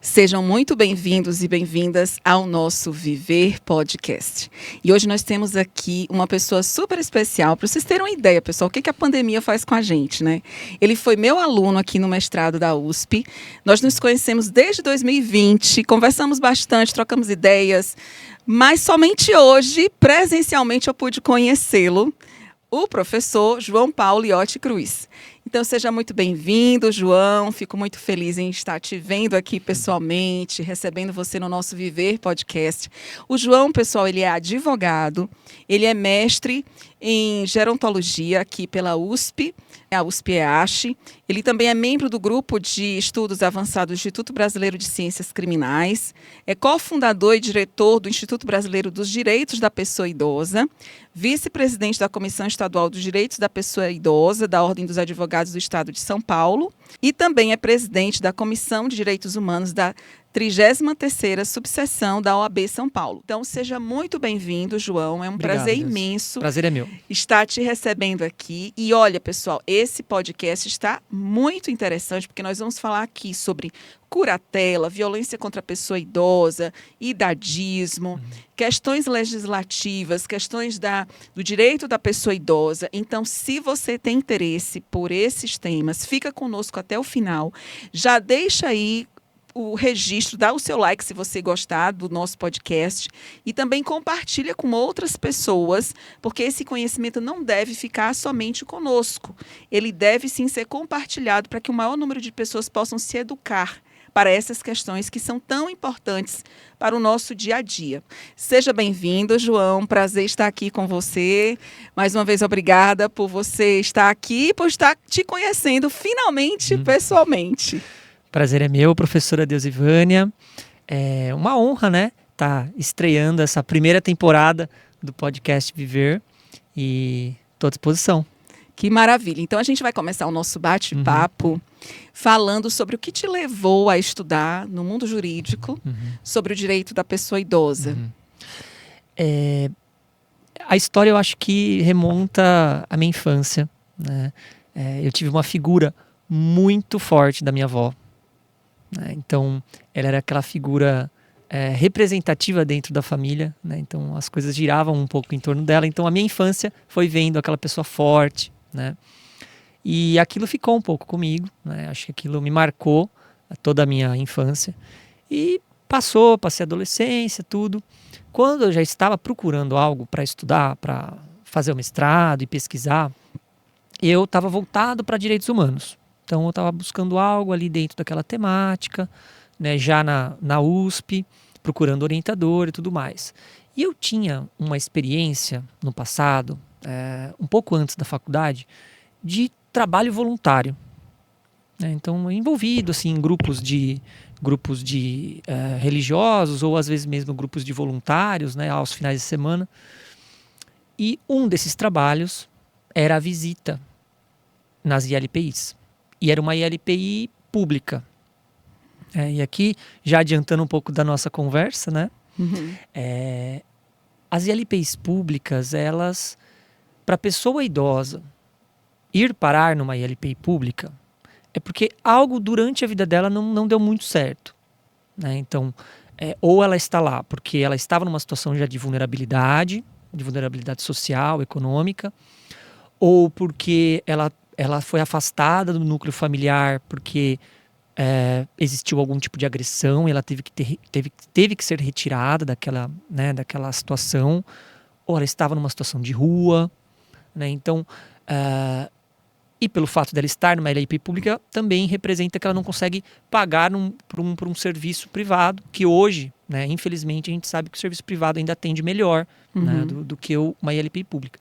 Sejam muito bem-vindos e bem-vindas ao nosso Viver Podcast. E hoje nós temos aqui uma pessoa super especial, para vocês terem uma ideia, pessoal, o que a pandemia faz com a gente, né? Ele foi meu aluno aqui no mestrado da USP, nós nos conhecemos desde 2020, conversamos bastante, trocamos ideias, mas somente hoje, presencialmente, eu pude conhecê-lo, o professor João Paulo Liotti Cruz. Então, seja muito bem-vindo, João. Fico muito feliz em estar te vendo aqui pessoalmente, recebendo você no nosso Viver Podcast. O João, pessoal, ele é advogado, ele é mestre em gerontologia aqui pela USP, a USP-EASH. Ele também é membro do grupo de estudos avançados do Instituto Brasileiro de Ciências Criminais, é cofundador e diretor do Instituto Brasileiro dos Direitos da Pessoa Idosa, vice-presidente da Comissão Estadual dos Direitos da Pessoa Idosa, da Ordem dos Advogados do Estado de São Paulo, e também é presidente da Comissão de Direitos Humanos da 33ª subseção da OAB São Paulo. Então, seja muito bem-vindo, João. É um prazer imenso. Prazer é meu. Estar te recebendo aqui. E olha, pessoal, esse podcast está muito interessante, porque nós vamos falar aqui sobre curatela, violência contra a pessoa idosa, idadismo, questões legislativas, questões do direito da pessoa idosa. Então, se você tem interesse por esses temas, fica conosco até o final. Já deixa aí o registro, dá o seu like se você gostar do nosso podcast e também compartilha com outras pessoas, porque esse conhecimento não deve ficar somente conosco. Ele deve sim ser compartilhado para que o maior número de pessoas possam se educar para essas questões que são tão importantes para o nosso dia a dia. Seja bem-vindo, João. Prazer estar aqui com você. Mais uma vez, obrigada por você estar aqui e por estar te conhecendo finalmente, pessoalmente. Prazer é meu, professora Deusivânia. É uma honra, né? Tá estreando essa primeira temporada do podcast Viver e estou à disposição. Que maravilha. Então, a gente vai começar o nosso bate-papo falando sobre o que te levou a estudar no mundo jurídico sobre o direito da pessoa idosa. A história, eu acho que remonta à minha infância, né? Eu tive uma figura muito forte da minha avó. Então, ela era aquela figura representativa dentro da família, né? Então, as coisas giravam um pouco em torno dela. Então, a minha infância foi vendo aquela pessoa forte, né? E aquilo ficou um pouco comigo, né? Acho que aquilo me marcou toda a minha infância. E passei a adolescência, tudo. Quando eu já estava procurando algo para estudar, para fazer o mestrado e pesquisar, eu estava voltado para direitos humanos. Então, eu estava buscando algo ali dentro daquela temática, né, já na USP, procurando orientador e tudo mais. E eu tinha uma experiência no passado, um pouco antes da faculdade, de trabalho voluntário. Então, envolvido assim, em grupos de religiosos ou às vezes mesmo grupos de voluntários, né, aos finais de semana. E um desses trabalhos era a visita nas ILPIs. E era uma ILPI pública. E aqui, já adiantando um pouco da nossa conversa, né? As ILPIs públicas, elas, para a pessoa idosa ir parar numa ILPI pública, é porque algo durante a vida dela não deu muito certo, né? Então, ou ela está lá porque ela estava numa situação já de vulnerabilidade social, econômica, ou porque ela foi afastada do núcleo familiar porque existiu algum tipo de agressão e ela teve que ser retirada daquela situação, ou ela estava numa situação de rua, né? Então, e pelo fato dela estar numa ILPI pública, também representa que ela não consegue pagar por um serviço privado, que hoje, né, infelizmente, a gente sabe que o serviço privado ainda atende melhor, né, do que uma ILPI pública.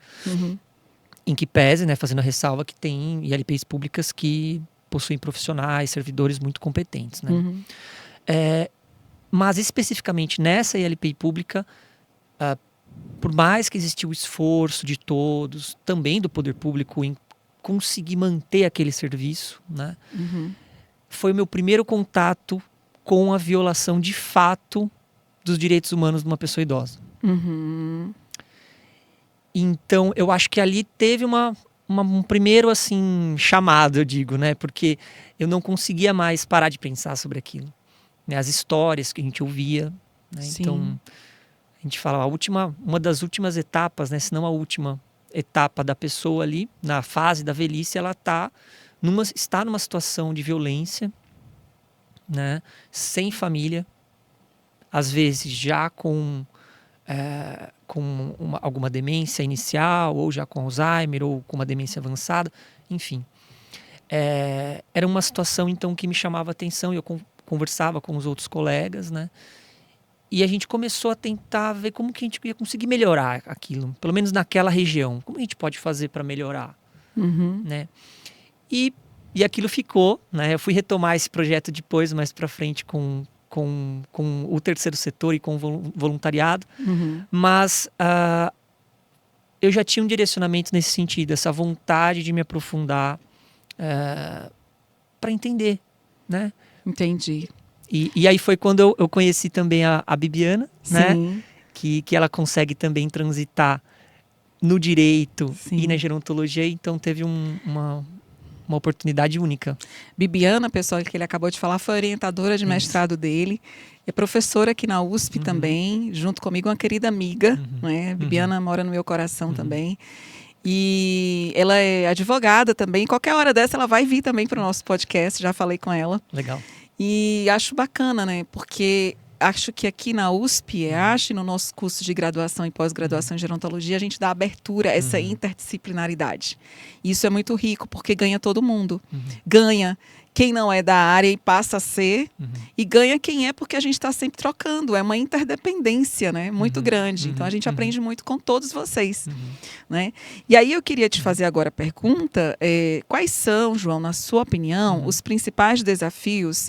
Em que pese, né, fazendo a ressalva que tem ILPIs públicas que possuem profissionais, servidores muito competentes, né? Mas especificamente nessa ILPI pública, por mais que existiu o esforço de todos, também do poder público, em conseguir manter aquele serviço, né? Foi o meu primeiro contato com a violação de fato dos direitos humanos de uma pessoa idosa. Então, eu acho que ali teve um primeiro, assim, chamado, eu digo, né? Porque eu não conseguia mais parar de pensar sobre aquilo. né, as histórias que a gente ouvia, né? Então, a gente fala, uma das últimas etapas, né, se não a última etapa da pessoa ali, na fase da velhice, ela está numa situação de violência, né, sem família, às vezes já com alguma demência inicial, ou já com Alzheimer, ou com uma demência avançada, enfim. Era uma situação, então, que me chamava a atenção, e eu conversava com os outros colegas, né? E a gente começou a tentar ver como que a gente ia conseguir melhorar aquilo, pelo menos naquela região. Como a gente pode fazer para melhorar, né? E aquilo ficou, né? Eu fui retomar esse projeto depois, mais para frente, com o terceiro setor e com o voluntariado. Mas eu já tinha um direcionamento nesse sentido, essa vontade de me aprofundar para entender, né? Entendi. E aí foi quando eu conheci também a Bibiana, né? Que ela consegue também transitar no direito e na gerontologia, então teve uma oportunidade única. Bibiana, pessoal, que ele acabou de falar, foi orientadora de mestrado dele, é professora aqui na USP também, junto comigo, uma querida amiga, né? Bibiana mora no meu coração também. E ela é advogada também. Qualquer hora dessa ela vai vir também para o nosso podcast, já falei com ela. Legal. E acho bacana, né? Porque acho que aqui na USP, no nosso curso de graduação e pós-graduação em gerontologia, a gente dá abertura a essa interdisciplinaridade. E isso é muito rico, porque ganha todo mundo. Ganha quem não é da área e passa a ser, e ganha quem é, porque a gente está sempre trocando. É uma interdependência, né? Muito grande. Então a gente aprende muito com todos vocês. Né? E aí eu queria te fazer agora a pergunta, quais são, João, na sua opinião, os principais desafios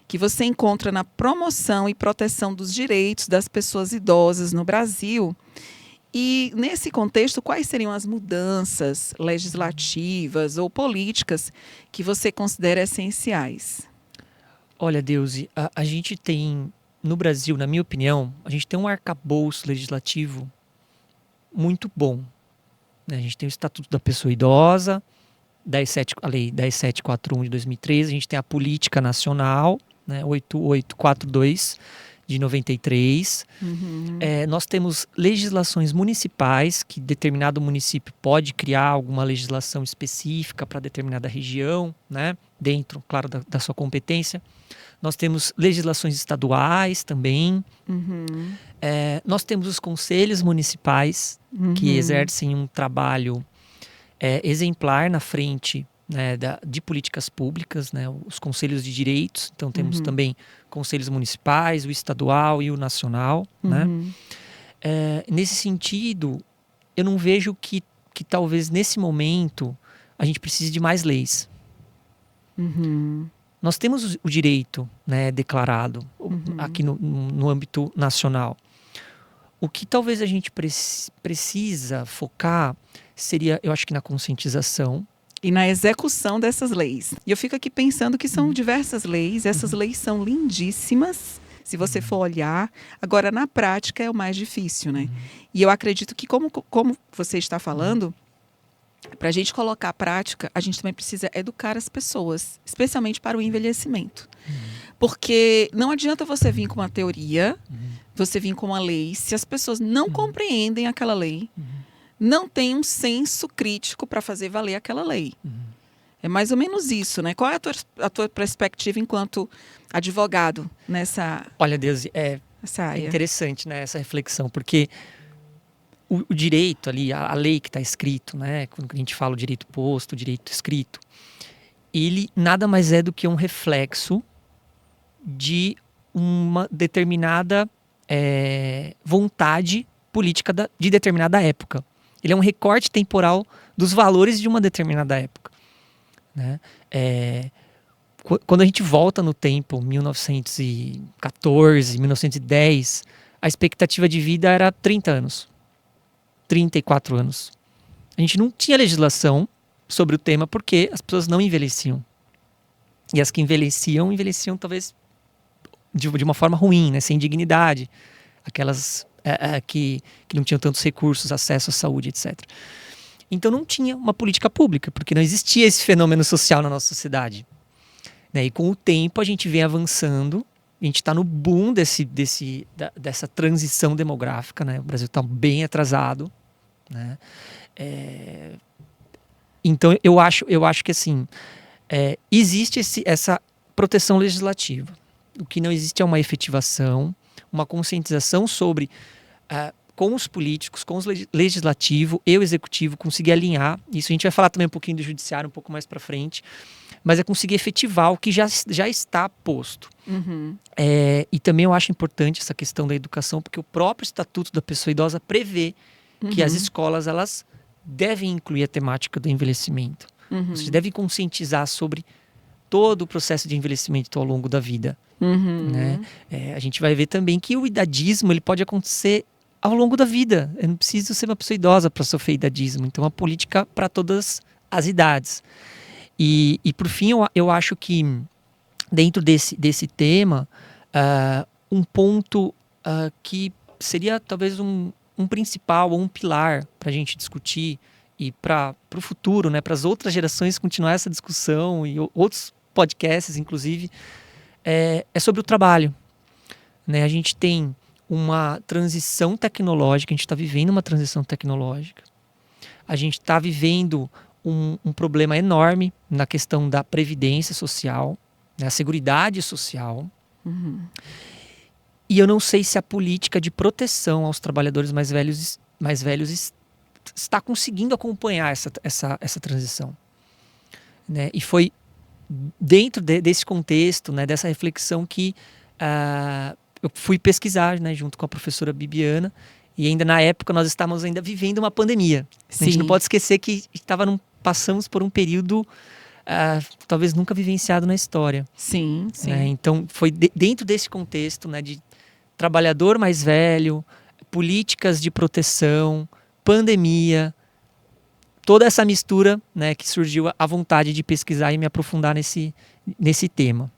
que você encontra na promoção e proteção dos direitos das pessoas idosas no Brasil? E, nesse contexto, quais seriam as mudanças legislativas ou políticas que você considera essenciais? Olha, Deusi, a gente tem, no Brasil, na minha opinião, a gente tem um arcabouço legislativo muito bom. A gente tem o Estatuto da Pessoa Idosa, a Lei 10741 de 2013, a gente tem a Política Nacional, né, 8842 de 93. Nós temos legislações municipais, que determinado município pode criar alguma legislação específica para determinada região, né, dentro, claro, da sua competência. Nós temos legislações estaduais também. Nós temos os conselhos municipais, que exercem um trabalho exemplar na frente, né, de políticas públicas, né, os conselhos de direitos. Então temos também conselhos municipais, o estadual e o nacional. Né? Nesse sentido, eu não vejo que talvez nesse momento a gente precise de mais leis. Nós temos o direito, né, declarado aqui no âmbito nacional. O que talvez a gente precisa focar seria, eu acho que na conscientização. E na execução dessas leis. E eu fico aqui pensando que são diversas leis, essas leis são lindíssimas, se você for olhar. Agora, na prática, é o mais difícil, né? E eu acredito que, como você está falando, para a gente colocar a prática, a gente também precisa educar as pessoas, especialmente para o envelhecimento. Porque não adianta você vir com uma teoria, você vir com uma lei, se as pessoas não compreendem aquela lei, não tem um senso crítico para fazer valer aquela lei. É mais ou menos isso, né? Qual é a tua perspectiva enquanto advogado nessa... Olha, Deus, é interessante, né, essa reflexão, porque o direito ali, a lei que está escrito, né, quando a gente fala o direito posto, o direito escrito, ele nada mais é do que um reflexo de uma determinada vontade política de determinada época. Ele é um recorte temporal dos valores de uma determinada época. Né? Quando a gente volta no tempo, 1914, 1910, a expectativa de vida era 30 anos, 34 anos. A gente não tinha legislação sobre o tema porque as pessoas não envelheciam. E as que envelheciam talvez de uma forma ruim, né? Sem dignidade. Aquelas que não tinham tantos recursos, acesso à saúde, etc. Então não tinha uma política pública, porque não existia esse fenômeno social na nossa sociedade. Né? E com o tempo a gente vem avançando, A gente está no boom dessa transição demográfica, né? O Brasil está bem atrasado, né? Então, eu acho que assim, existe essa proteção legislativa. O que não existe é uma efetivação, uma conscientização sobre, com os políticos, com o legislativo e o executivo, conseguir alinhar. Isso a gente vai falar também um pouquinho do judiciário, um pouco mais para frente, mas é conseguir efetivar o que já está posto. Uhum. E também eu acho importante essa questão da educação, porque o próprio Estatuto da Pessoa Idosa prevê que as escolas, elas devem incluir a temática do envelhecimento. Você deve conscientizar sobre todo o processo de envelhecimento ao longo da vida. Né? A gente vai ver também que o idadismo ele pode acontecer ao longo da vida. Eu não preciso ser uma pessoa idosa para sofrer idadismo. Então, a política para todas as idades. E por fim, eu acho que dentro desse tema, um ponto que seria talvez um principal ou um pilar para a gente discutir e para o futuro, né, para as outras gerações continuar essa discussão e outros podcasts, inclusive, é sobre o trabalho. Né? A gente tem uma transição tecnológica, a gente está vivendo uma transição tecnológica. A gente está vivendo um problema enorme na questão da previdência social, né, a seguridade social. E eu não sei se a política de proteção aos trabalhadores mais velhos está conseguindo acompanhar essa transição. Né? E foi dentro desse contexto, né, dessa reflexão que eu fui pesquisar, né, junto com a professora Bibiana, e ainda na época nós estávamos ainda vivendo uma pandemia. Sim. A gente não pode esquecer que passamos por um período talvez nunca vivenciado na história. Sim, sim. Né? Então foi dentro desse contexto, né, de trabalhador mais velho, políticas de proteção, pandemia, toda essa mistura, né, que surgiu a vontade de pesquisar e me aprofundar nesse tema.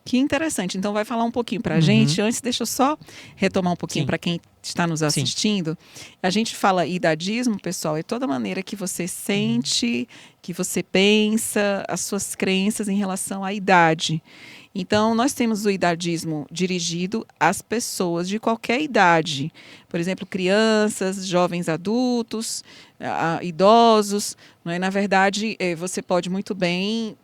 Que interessante. Então vai falar um pouquinho para a gente. Antes, deixa eu só retomar um pouquinho para quem está nos assistindo. Sim. A gente fala idadismo, pessoal, é toda maneira que você sente, que você pensa, as suas crenças em relação à idade. Então, nós temos o idadismo dirigido às pessoas de qualquer idade. Por exemplo, crianças, jovens adultos, idosos. Não é? Na verdade, você pode muito bem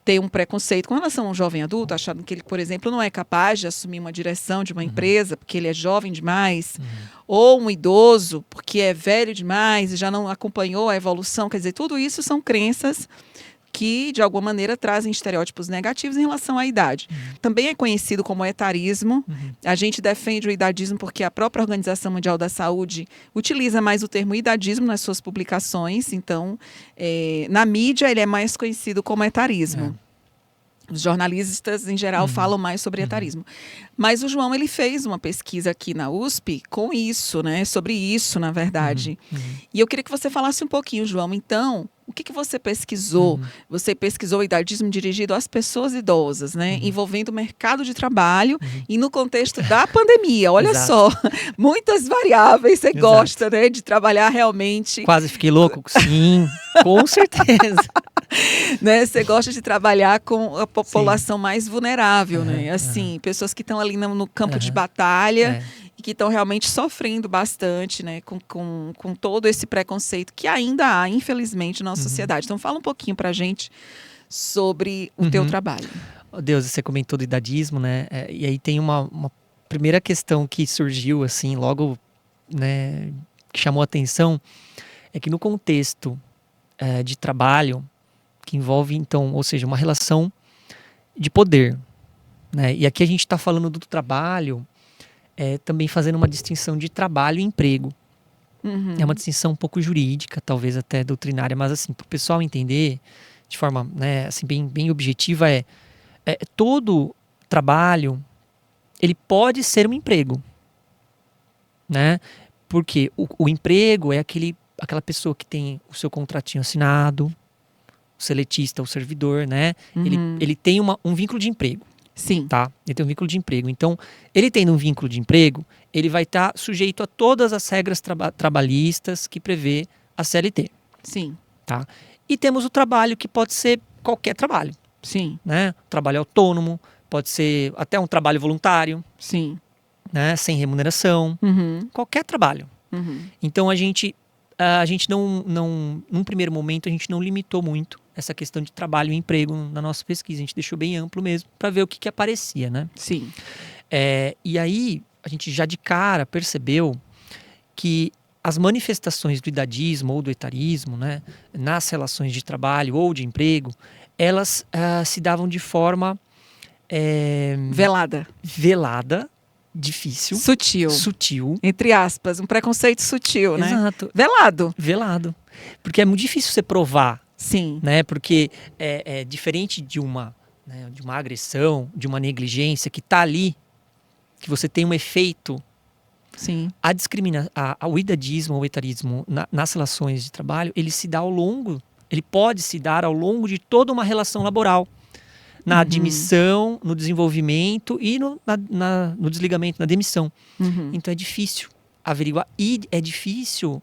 ter um preconceito com relação a um jovem adulto, achando que ele, por exemplo, não é capaz de assumir uma direção de uma empresa porque ele é jovem demais, ou um idoso porque é velho demais e já não acompanhou a evolução. Quer dizer, tudo isso são crenças que, de alguma maneira, trazem estereótipos negativos em relação à idade. Também é conhecido como etarismo. A gente defende o idadismo porque a própria Organização Mundial da Saúde utiliza mais o termo idadismo nas suas publicações. Então, na mídia, ele é mais conhecido como etarismo. Os jornalistas, em geral, falam mais sobre etarismo. Mas o João, ele fez uma pesquisa aqui na USP com isso, né? Sobre isso, na verdade. E eu queria que você falasse um pouquinho, João. Então, o que você pesquisou? Você pesquisou o idadismo dirigido às pessoas idosas, né? Envolvendo o mercado de trabalho e no contexto da pandemia. Olha só, muitas variáveis. Você gosta, né, de trabalhar realmente. Quase fiquei louco? Sim, com certeza. Né? Você gosta de trabalhar com a população mais vulnerável, né? Assim, pessoas que estão ali no campo de batalha e que estão realmente sofrendo bastante, né? Com todo esse preconceito que ainda há, infelizmente, na nossa sociedade. Então, fala um pouquinho pra gente sobre o teu trabalho. Oh, Deus, você comentou do idadismo, né? E aí tem uma primeira questão que surgiu, assim, logo, né, que chamou a atenção, é que no contexto de trabalho, que envolve, então, ou seja, uma relação de poder. Né? E aqui a gente está falando do trabalho, também fazendo uma distinção de trabalho e emprego. É uma distinção um pouco jurídica, talvez até doutrinária, mas assim, para o pessoal entender de forma, né, assim, bem objetiva, todo trabalho, ele pode ser um emprego. Né? Porque o emprego é aquela pessoa que tem o seu contratinho assinado, o seletista, o servidor, né? Ele tem um vínculo de emprego. Sim. Tá? Ele tem um vínculo de emprego. Então, ele tendo um vínculo de emprego, ele vai estar sujeito a todas as regras trabalhistas que prevê a CLT. Sim. Tá? E temos o trabalho que pode ser qualquer trabalho. Sim. Né? Trabalho autônomo, pode ser até um trabalho voluntário, Sim. né, sem remuneração, qualquer trabalho. Então a gente num primeiro momento a gente não limitou muito essa questão de trabalho e emprego na nossa pesquisa, a gente deixou bem amplo mesmo para ver o que aparecia, né? Sim. E aí a gente já de cara percebeu que as manifestações do idadismo ou do etarismo, né, nas relações de trabalho ou de emprego, elas se davam de forma velada, difícil, sutil. Entre aspas, um preconceito sutil, né? Exato. Velado. Porque é muito difícil você provar. Sim. Né? Porque é diferente de uma agressão, de uma negligência que está ali, que você tem um efeito. Sim. O idadismo ou o etarismo nas relações de trabalho, ele pode se dar ao longo de toda uma relação laboral. Na admissão, no desenvolvimento e no desligamento, na demissão. Então é difícil averiguar e é difícil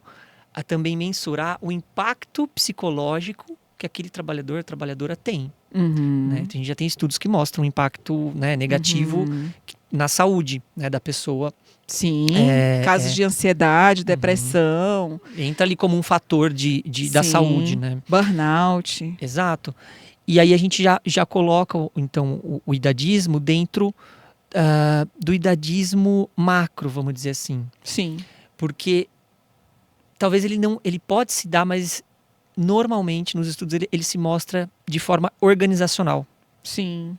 também mensurar o impacto psicológico que aquele trabalhador ou trabalhadora tem. Né? A gente já tem estudos que mostram um impacto, né, negativo na saúde, né, da pessoa. Sim, casos de ansiedade, depressão. Entra ali como um fator da saúde, né? Burnout. Exato. E aí a gente já coloca, então, o idadismo dentro do idadismo macro, vamos dizer assim. Sim. Porque talvez ele pode se dar, mas normalmente nos estudos ele se mostra de forma organizacional. Sim.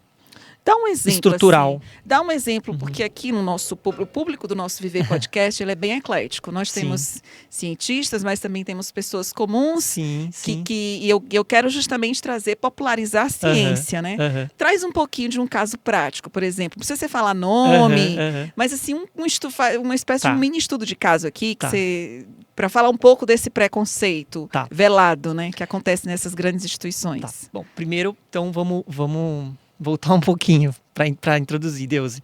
Dá um exemplo. Estrutural. Assim, dá um exemplo, porque aqui no nosso o público do nosso Viver Podcast ele é bem eclético. Nós temos cientistas, mas também temos pessoas comuns. Sim. E eu quero justamente popularizar a ciência, né? Traz um pouquinho de um caso prático, por exemplo. Não precisa você falar nome, mas assim, uma espécie de um mini estudo de caso aqui, que você... Para falar um pouco desse preconceito velado, né? Que acontece nessas grandes instituições. Tá. Bom, primeiro, então, vamos voltar um pouquinho para introduzir, Deusi.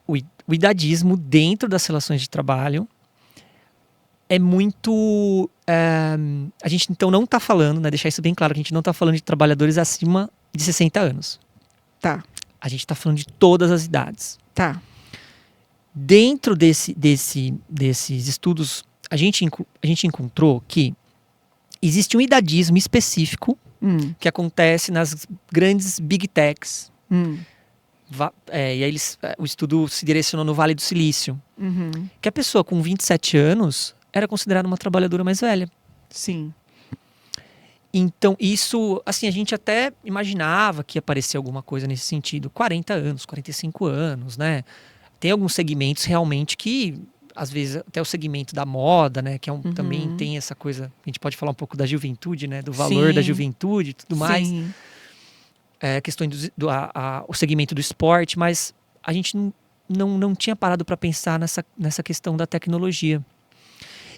O idadismo dentro das relações de trabalho é muito... a gente então não está falando, né, deixar isso bem claro, que a gente não está falando de trabalhadores acima de 60 anos. Tá. A gente está falando de todas as idades. Tá. Dentro desses estudos, a gente encontrou que existe um idadismo específico que acontece nas grandes big techs. E aí o estudo se direcionou no Vale do Silício. Que a pessoa com 27 anos era considerada uma trabalhadora mais velha. Sim. Então, isso, assim, a gente até imaginava que ia aparecer alguma coisa nesse sentido. 40 anos, 45 anos, né? Tem alguns segmentos realmente que, às vezes, até o segmento da moda, né? Que também tem essa coisa, a gente pode falar um pouco da juventude, né? Do valor da juventude e tudo mais. Questões o segmento do esporte, mas a gente não tinha parado para pensar nessa questão da tecnologia.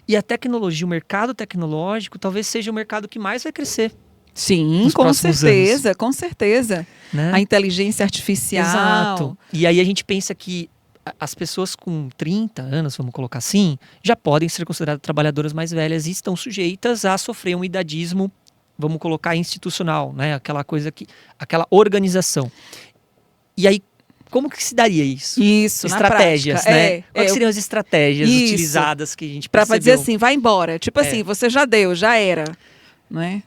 E a tecnologia, o mercado tecnológico, talvez seja o mercado que mais vai crescer. Sim, com certeza. Né? A inteligência artificial. Exato. E aí a gente pensa que as pessoas com 30 anos, vamos colocar assim, já podem ser consideradas trabalhadoras mais velhas e estão sujeitas a sofrer um idadismo, vamos colocar, institucional, né? Aquela organização. E aí, como que se daria isso? Isso, estratégias, na né? Quais seriam as estratégias utilizadas que a gente percebeu? Para dizer assim, vai embora. Tipo assim, você já deu, já era. Não é?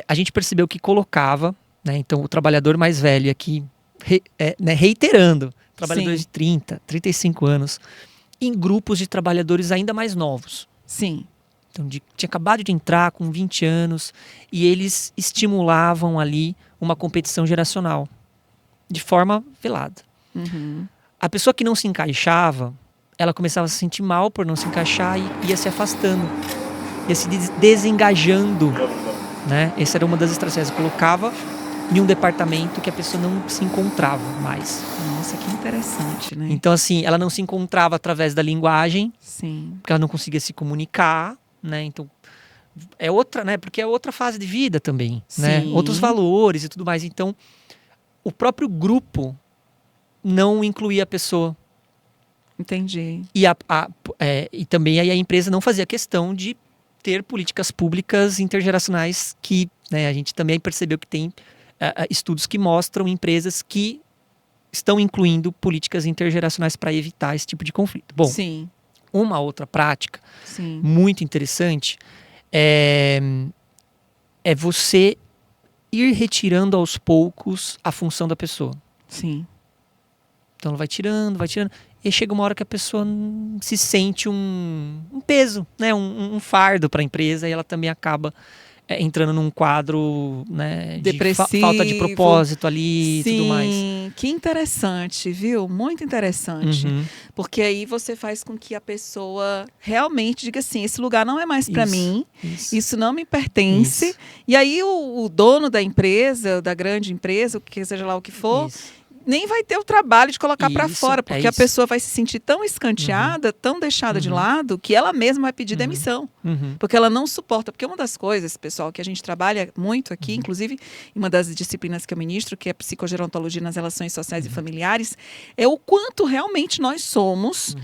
A gente percebeu que colocava, né? Então, o trabalhador mais velho aqui, reiterando, trabalhadores de 30, 35 anos, em grupos de trabalhadores ainda mais novos. Sim. Então, tinha acabado de entrar com 20 anos e eles estimulavam ali uma competição geracional de forma velada. A pessoa que não se encaixava, ela começava a se sentir mal por não se encaixar e ia se afastando, ia se desengajando, né? Essa era uma das estratégias. Colocava em um departamento que a pessoa não se encontrava mais. Nossa, que interessante, né? Então, assim, ela não se encontrava através da linguagem, sim, porque ela não conseguia se comunicar, né? Então, é outra, né? Porque é outra fase de vida também, né? Outros valores e tudo mais. Então, o próprio grupo não incluía a pessoa. Entendi. E também aí a empresa não fazia questão de ter políticas públicas intergeracionais que, né, a gente também percebeu que tem estudos que mostram empresas que estão incluindo políticas intergeracionais para evitar esse tipo de conflito. Bom, Sim. uma outra prática Sim. muito interessante é você ir retirando aos poucos a função da pessoa. Sim. Então ela vai tirando, e aí chega uma hora que a pessoa se sente um peso, né? um fardo para a empresa, e ela também acaba entrando num quadro, né, de Depressivo. falta de propósito ali e tudo mais. Sim, que interessante, viu? Muito interessante. Uhum. Porque aí você faz com que a pessoa realmente diga assim, esse lugar não é mais para Isso, mim, isso. isso não me pertence. Isso. E aí o dono da empresa, da grande empresa, o que seja lá o que for, Isso. nem vai ter o trabalho de colocar para Isso, fora, porque a isso. pessoa vai se sentir tão escanteada, tão deixada de lado, que ela mesma vai pedir demissão. Uhum. Porque ela não suporta. Porque uma das coisas, pessoal, que a gente trabalha muito aqui, inclusive em uma das disciplinas que eu ministro, que é psicogerontologia nas relações sociais e familiares, é o quanto realmente nós somos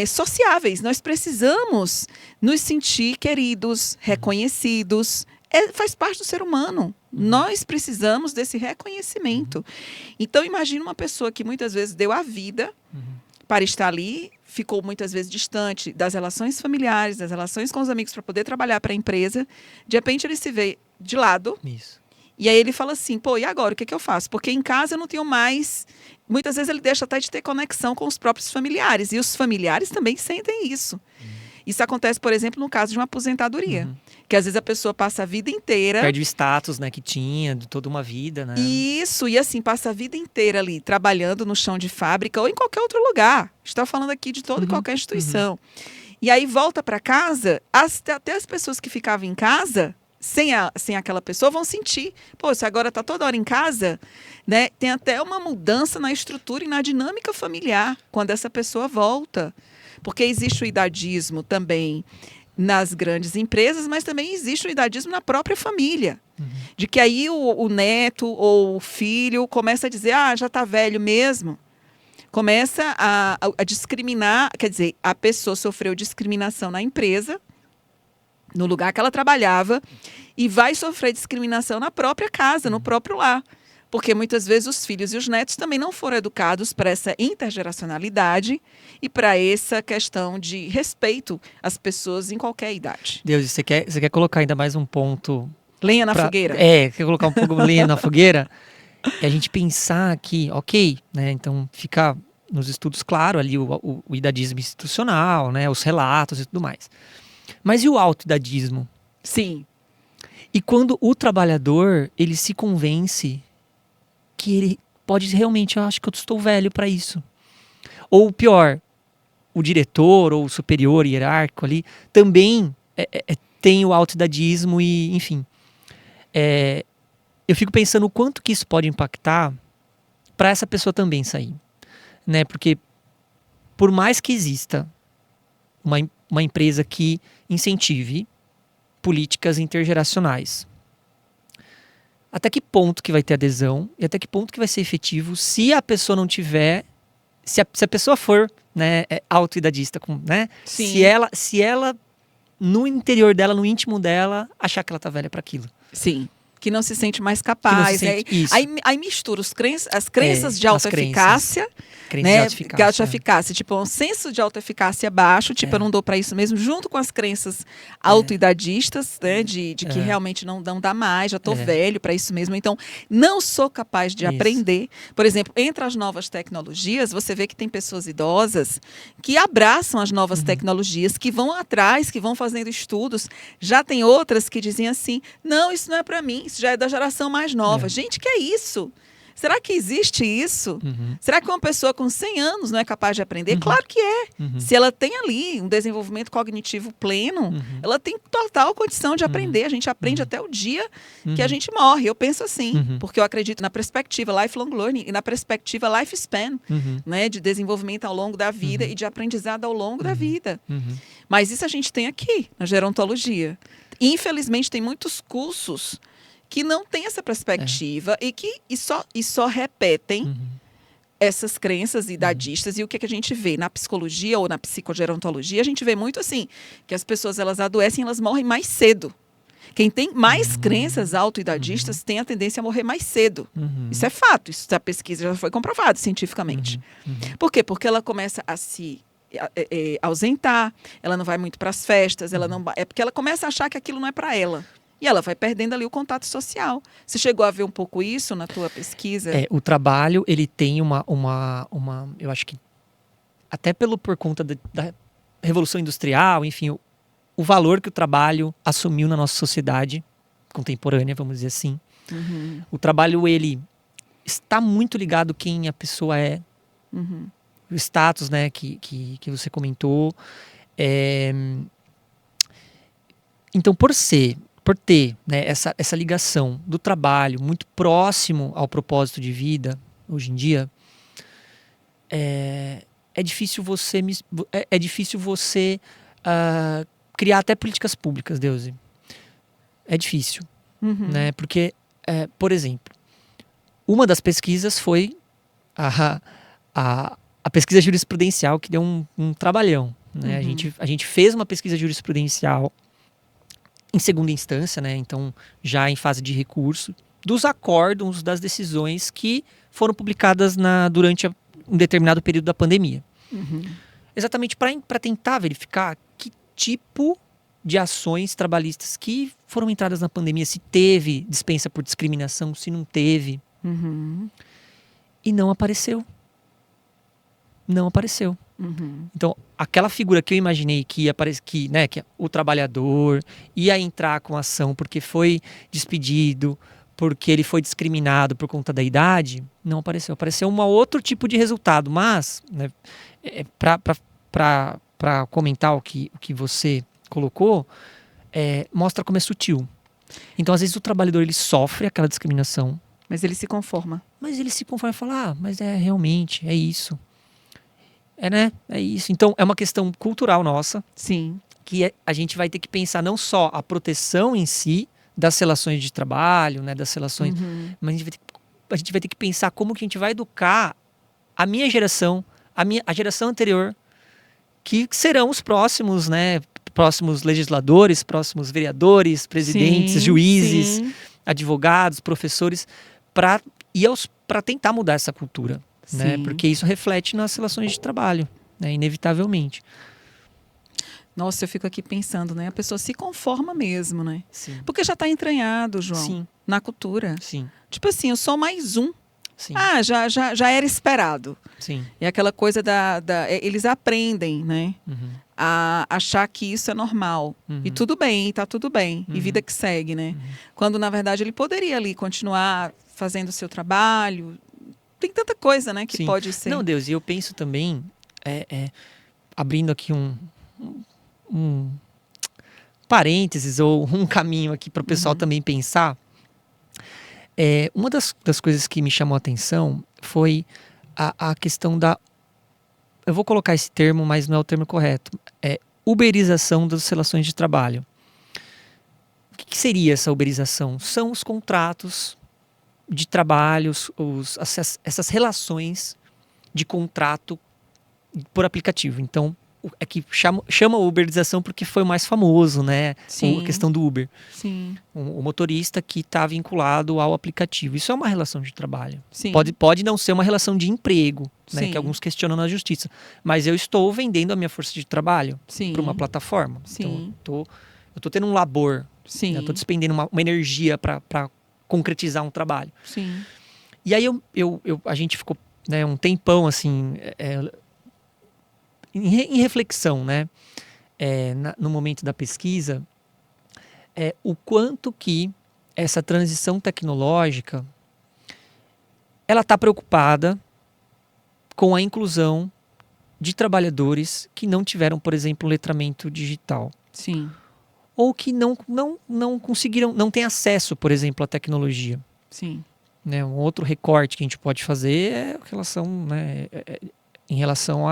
sociáveis. Nós precisamos nos sentir queridos, reconhecidos. Faz parte do ser humano. Nós precisamos desse reconhecimento. Então, imagine uma pessoa que muitas vezes deu a vida para estar ali, ficou muitas vezes distante das relações familiares, das relações com os amigos para poder trabalhar para a empresa. De repente, ele se vê de lado. Isso. E aí ele fala assim, pô, e agora? O que eu faço? Porque em casa eu não tenho mais... Muitas vezes ele deixa até de ter conexão com os próprios familiares. E os familiares também sentem isso. Isso acontece, por exemplo, no caso de uma aposentadoria. Que às vezes a pessoa passa a vida inteira... Perde o status, né, que tinha de toda uma vida, né? Isso, e assim, passa a vida inteira ali, trabalhando no chão de fábrica ou em qualquer outro lugar. Está falando aqui de toda e qualquer instituição. E aí volta para casa, até as pessoas que ficavam em casa, sem aquela pessoa, vão sentir. Pô, se agora está toda hora em casa, né? Tem até uma mudança na estrutura e na dinâmica familiar quando essa pessoa volta. Porque existe o idadismo também nas grandes empresas, mas também existe o idadismo na própria família. De que aí o neto ou o filho começa a dizer, já está velho mesmo. Começa a discriminar, quer dizer, a pessoa sofreu discriminação na empresa, no lugar que ela trabalhava, e vai sofrer discriminação na própria casa, no próprio lar. Porque muitas vezes os filhos e os netos também não foram educados para essa intergeracionalidade e para essa questão de respeito às pessoas em qualquer idade. Deus, você quer colocar ainda mais um ponto... Lenha na fogueira. Quer colocar um pouco de lenha na fogueira? É a gente pensar que, ok, né? Então fica nos estudos claro ali o idadismo institucional, né? Os relatos e tudo mais. Mas e o autoidadismo? Sim. E quando o trabalhador, ele se convence que ele pode realmente, eu acho que eu estou velho para isso. Ou pior, o diretor ou o superior hierárquico ali também tem o autoidadismo e, enfim. Eu fico pensando o quanto que isso pode impactar para essa pessoa também sair. Né? Porque por mais que exista uma empresa que incentive políticas intergeracionais, até que ponto que vai ter adesão e até que ponto que vai ser efetivo se a pessoa não tiver, se a pessoa for, né, autoidadista, né? Sim. Se ela no interior dela, no íntimo dela, achar que ela tá velha para aquilo. Sim. Que não se sente mais capaz. Isso. Aí mistura as crenças de autoeficácia, né? De autoeficácia. Tipo, um senso de autoeficácia baixo, tipo, eu não dou para isso mesmo, junto com as crenças autoidadistas, né? De que realmente não dá mais, já tô velho para isso mesmo, então não sou capaz de aprender. Por exemplo, entre as novas tecnologias, você vê que tem pessoas idosas que abraçam as novas tecnologias, que vão atrás, que vão fazendo estudos. Já tem outras que dizem assim, não, isso não é para mim, isso já é da geração mais nova. Gente, que é isso? Será que existe isso? Será que uma pessoa com 100 anos não é capaz de aprender? Claro que é. Se ela tem ali um desenvolvimento cognitivo pleno, ela tem total condição de aprender. A gente aprende até o dia que a gente morre. Eu penso assim, porque eu acredito na perspectiva lifelong learning e na perspectiva lifespan, né, de desenvolvimento ao longo da vida e de aprendizado ao longo da vida. Mas isso a gente tem aqui, na gerontologia. Infelizmente, tem muitos cursos que não têm essa perspectiva e só repetem essas crenças idadistas. E o que a gente vê na psicologia ou na psicogerontologia, a gente vê muito assim, que as pessoas elas adoecem, elas morrem mais cedo. Quem tem mais crenças autoidadistas tem a tendência a morrer mais cedo. Uhum. Isso é fato, isso da pesquisa já foi comprovado cientificamente. Por quê? Porque ela começa a se ausentar, ela não vai muito para as festas, ela não, é porque ela começa a achar que aquilo não é para ela. E ela vai perdendo ali o contato social. Você chegou a ver um pouco isso na tua pesquisa? O trabalho, ele tem eu acho que até por conta da Revolução Industrial, enfim, o valor que o trabalho assumiu na nossa sociedade contemporânea, vamos dizer assim. Uhum. O trabalho, ele está muito ligado quem a pessoa é. Uhum. O status, né, que você comentou. Então, por ter, né, essa ligação do trabalho muito próximo ao propósito de vida, hoje em dia, é difícil você criar até políticas públicas, Deusi. É difícil, né? Porque, por exemplo, uma das pesquisas foi a pesquisa jurisprudencial, que deu um trabalhão, né? A gente fez uma pesquisa jurisprudencial em segunda instância, né? Então, já em fase de recurso, dos acórdãos das decisões que foram publicadas durante um determinado período da pandemia. Exatamente para tentar verificar que tipo de ações trabalhistas que foram entradas na pandemia, se teve dispensa por discriminação, se não teve. E não apareceu. Não apareceu. Então, aquela figura que eu imaginei que ia aparecer, que o trabalhador ia entrar com ação porque foi despedido, porque ele foi discriminado por conta da idade, não apareceu. Apareceu um outro tipo de resultado. Mas, né, para comentar o que você colocou, mostra como é sutil. Então, às vezes, o trabalhador ele sofre aquela discriminação. Mas ele se conforma. Mas ele se conforma e fala, mas realmente, é isso. Né? É isso. Então, é uma questão cultural nossa. Sim. Que a gente vai ter que pensar não só a proteção em si das relações de trabalho, né, das relações, mas a gente vai ter que pensar como que a gente vai educar a minha geração, a geração anterior, que serão os próximos, né, próximos legisladores, próximos vereadores, presidentes, juízes, advogados, professores, para tentar mudar essa cultura. Né? Porque isso reflete nas relações de trabalho, né? Inevitavelmente. Nossa, eu fico aqui pensando, né? A pessoa se conforma mesmo, né? Sim. Porque já está entranhado, João, Sim. na cultura. Sim. Tipo assim, eu sou mais um. Sim. Já era esperado. Sim. E aquela coisa eles aprendem, né? A achar que isso é normal. E tudo bem, tá tudo bem. E vida que segue, né? Quando, na verdade, ele poderia ali continuar fazendo o seu trabalho. Tem tanta coisa, né, que pode ser. Não, Deus, e eu penso também, abrindo aqui um parênteses ou um caminho aqui para o pessoal também pensar, uma das coisas que me chamou a atenção foi a questão eu vou colocar esse termo, mas não é o termo correto, uberização das relações de trabalho. O que seria essa uberização? São os contratos de trabalho, essas relações de contrato por aplicativo. Então, é que chama uberização porque foi o mais famoso, né? A questão do Uber. Sim. O motorista que está vinculado ao aplicativo. Isso é uma relação de trabalho. Sim. Pode não ser uma relação de emprego, né? Que alguns questionam na justiça. Mas eu estou vendendo a minha força de trabalho para uma plataforma. Sim. Então, eu estou tendo um labor. Sim. Né? Eu estou despendendo uma energia para concretizar um trabalho. Sim. E aí a gente ficou, né, um tempão assim em reflexão, né, no momento da pesquisa, o quanto que essa transição tecnológica ela está preocupada com a inclusão de trabalhadores que não tiveram, por exemplo, letramento digital. Sim. Ou que não conseguiram, não têm acesso, por exemplo, à tecnologia. Sim. Né, um outro recorte que a gente pode fazer é em relação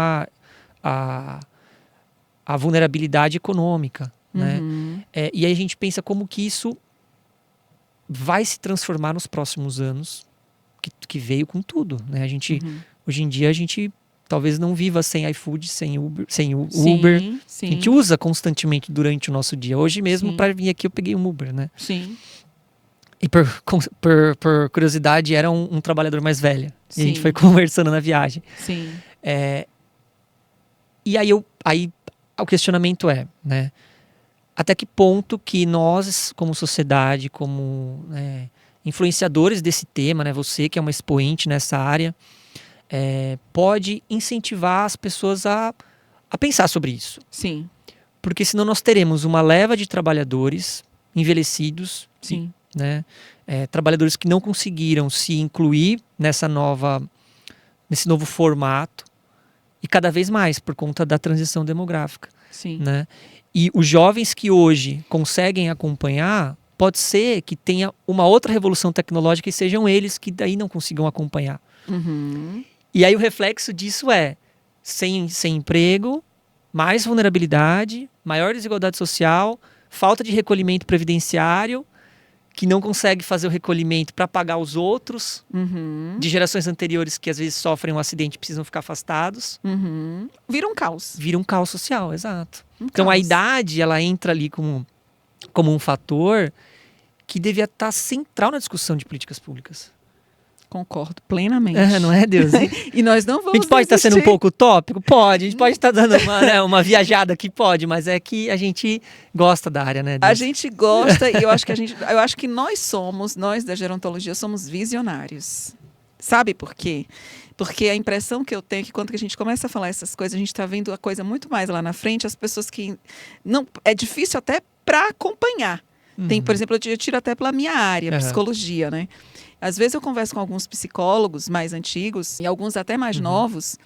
à vulnerabilidade econômica. Né? E aí a gente pensa como que isso vai se transformar nos próximos anos, que veio com tudo. Né? Hoje em dia a gente talvez não viva sem iFood, sem Uber, Sim, Uber. sim. A gente usa constantemente durante o nosso dia. Hoje mesmo, Sim. para vir aqui, eu peguei um Uber, né? Sim. E por curiosidade, era um trabalhador mais velho. E a gente Sim. foi conversando na viagem. Sim. E aí o questionamento é, né? Até que ponto que nós, como sociedade, como influenciadores desse tema, né? Você que é uma expoente nessa área, pode incentivar as pessoas a pensar sobre isso. Sim. Porque senão nós teremos uma leva de trabalhadores envelhecidos, Sim. né? Trabalhadores que não conseguiram se incluir nesse novo formato, e cada vez mais por conta da transição demográfica. Sim. Né? E os jovens que hoje conseguem acompanhar, pode ser que tenha uma outra revolução tecnológica e sejam eles que daí não consigam acompanhar. Uhum. E aí o reflexo disso é sem emprego, mais vulnerabilidade, maior desigualdade social, falta de recolhimento previdenciário, que não consegue fazer o recolhimento para pagar os outros, Uhum. de gerações anteriores que às vezes sofrem um acidente e precisam ficar afastados. Uhum. Vira um caos. Vira um caos social, exato. Então A idade, ela entra ali como um fator que devia estar central na discussão de políticas públicas. Concordo plenamente. Não é, Deus? E nós não vamos A gente pode estar sendo um pouco utópico? Pode. A gente pode estar dando uma viajada aqui? Pode. Mas é que a gente gosta da área, né, Deus? A gente gosta e eu acho que nós da gerontologia, somos visionários. Sabe por quê? Porque a impressão que eu tenho é que quando a gente começa a falar essas coisas, a gente está vendo a coisa muito mais lá na frente, as pessoas que não... É difícil até para acompanhar. Tem, por exemplo, eu tiro até pela minha área, psicologia, né? Às vezes eu converso com alguns psicólogos mais antigos e alguns até mais novos.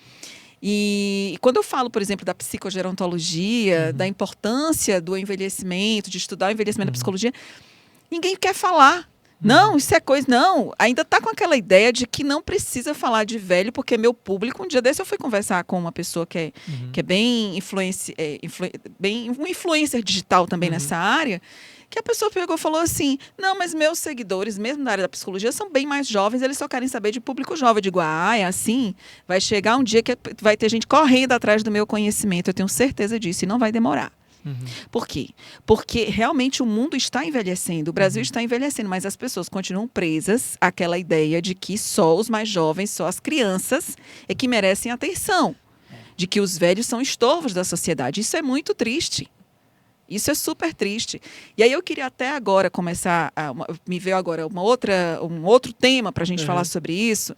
E quando eu falo, por exemplo, da psicogerontologia, da importância do envelhecimento, de estudar o envelhecimento da psicologia, ninguém quer falar. Não, isso é coisa... Não, ainda está com aquela ideia de que não precisa falar de velho, porque meu público... Um dia desse eu fui conversar com uma pessoa que é bem um influencer digital também nessa área, que a pessoa pegou e falou assim, não, mas meus seguidores, mesmo na área da psicologia, são bem mais jovens, eles só querem saber de público jovem. Eu digo, é assim? Vai chegar um dia que vai ter gente correndo atrás do meu conhecimento, eu tenho certeza disso, e não vai demorar. Por quê? Porque realmente o mundo está envelhecendo, o Brasil está envelhecendo, mas as pessoas continuam presas àquela ideia de que só os mais jovens, só as crianças é que merecem atenção, de que os velhos são estorvos da sociedade. Isso é muito triste. Isso é super triste. E aí eu queria até agora começar, me veio agora um outro tema para a gente falar sobre isso.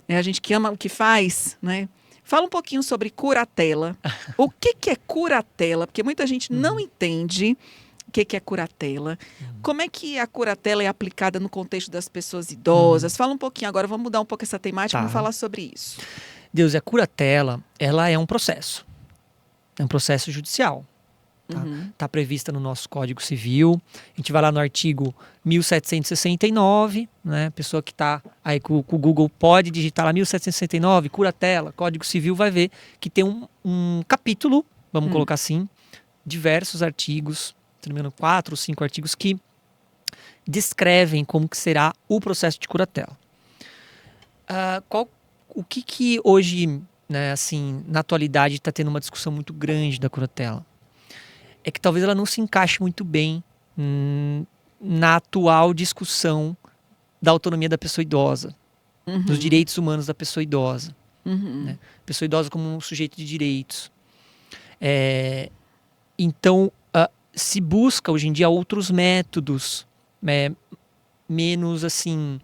A gente que ama o que faz, né? Fala um pouquinho sobre curatela. O que é curatela? Porque muita gente não entende o que é curatela. Como é que a curatela é aplicada no contexto das pessoas idosas? Fala um pouquinho agora, vamos mudar um pouco essa temática e vamos falar sobre isso. Deus, a curatela, ela é um processo. É um processo judicial. Tá prevista no nosso Código Civil. A gente vai lá no artigo 1769, né? A pessoa que está aí com o Google pode digitar lá 1769, curatela, Código Civil, vai ver que tem um capítulo, vamos colocar assim, diversos artigos, se não me engano, 4 ou 5 artigos que descrevem como que será o processo de curatela. O que hoje, né, assim, na atualidade está tendo uma discussão muito grande da curatela? É que talvez ela não se encaixe muito bem na atual discussão da autonomia da pessoa idosa, dos direitos humanos da pessoa idosa. Né? Pessoa idosa como um sujeito de direitos. Então, se busca hoje em dia outros métodos menos assim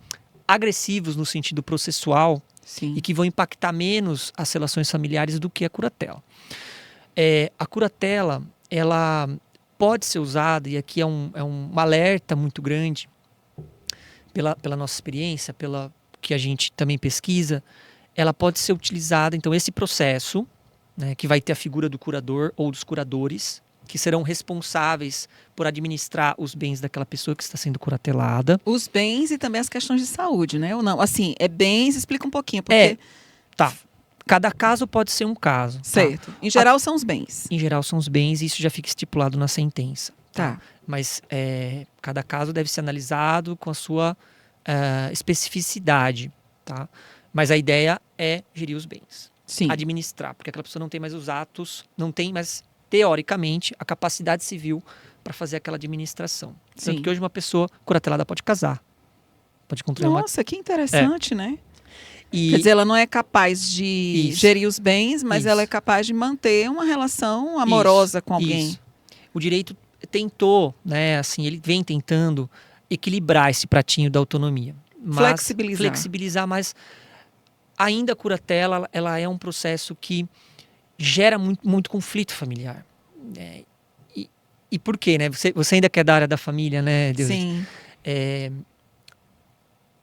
agressivos no sentido processual. Sim. E que vão impactar menos as relações familiares do que a curatela. A curatela, ela pode ser usada, e aqui é um alerta muito grande, pela nossa experiência, pela que a gente também pesquisa, ela pode ser utilizada, então esse processo, né, que vai ter a figura do curador ou dos curadores, que serão responsáveis por administrar os bens daquela pessoa que está sendo curatelada. Os bens e também as questões de saúde, né? Ou não? Assim, bens, explica um pouquinho, porque... Tá. Cada caso pode ser um caso. Certo. Em geral são os bens. Em geral são os bens e isso já fica estipulado na sentença. Tá. Mas cada caso deve ser analisado com a sua especificidade, tá? Mas a ideia é gerir os bens. Sim. administrar, porque aquela pessoa não tem mais os atos, não tem mais, teoricamente, a capacidade civil para fazer aquela administração. Sim. Tanto que hoje uma pessoa curatelada pode casar, pode construir uma... Nossa, que interessante, né? E, Quer dizer, ela não é capaz de Isso. gerir os bens, mas Isso. ela é capaz de manter uma relação amorosa com alguém. Isso. O direito tentou, né, assim, ele vem tentando equilibrar esse pratinho da autonomia. Mas flexibilizar, mas ainda a curatela, ela é um processo que gera muito conflito familiar. E por quê, né? Você ainda quer da área da família, né, Deus? Sim.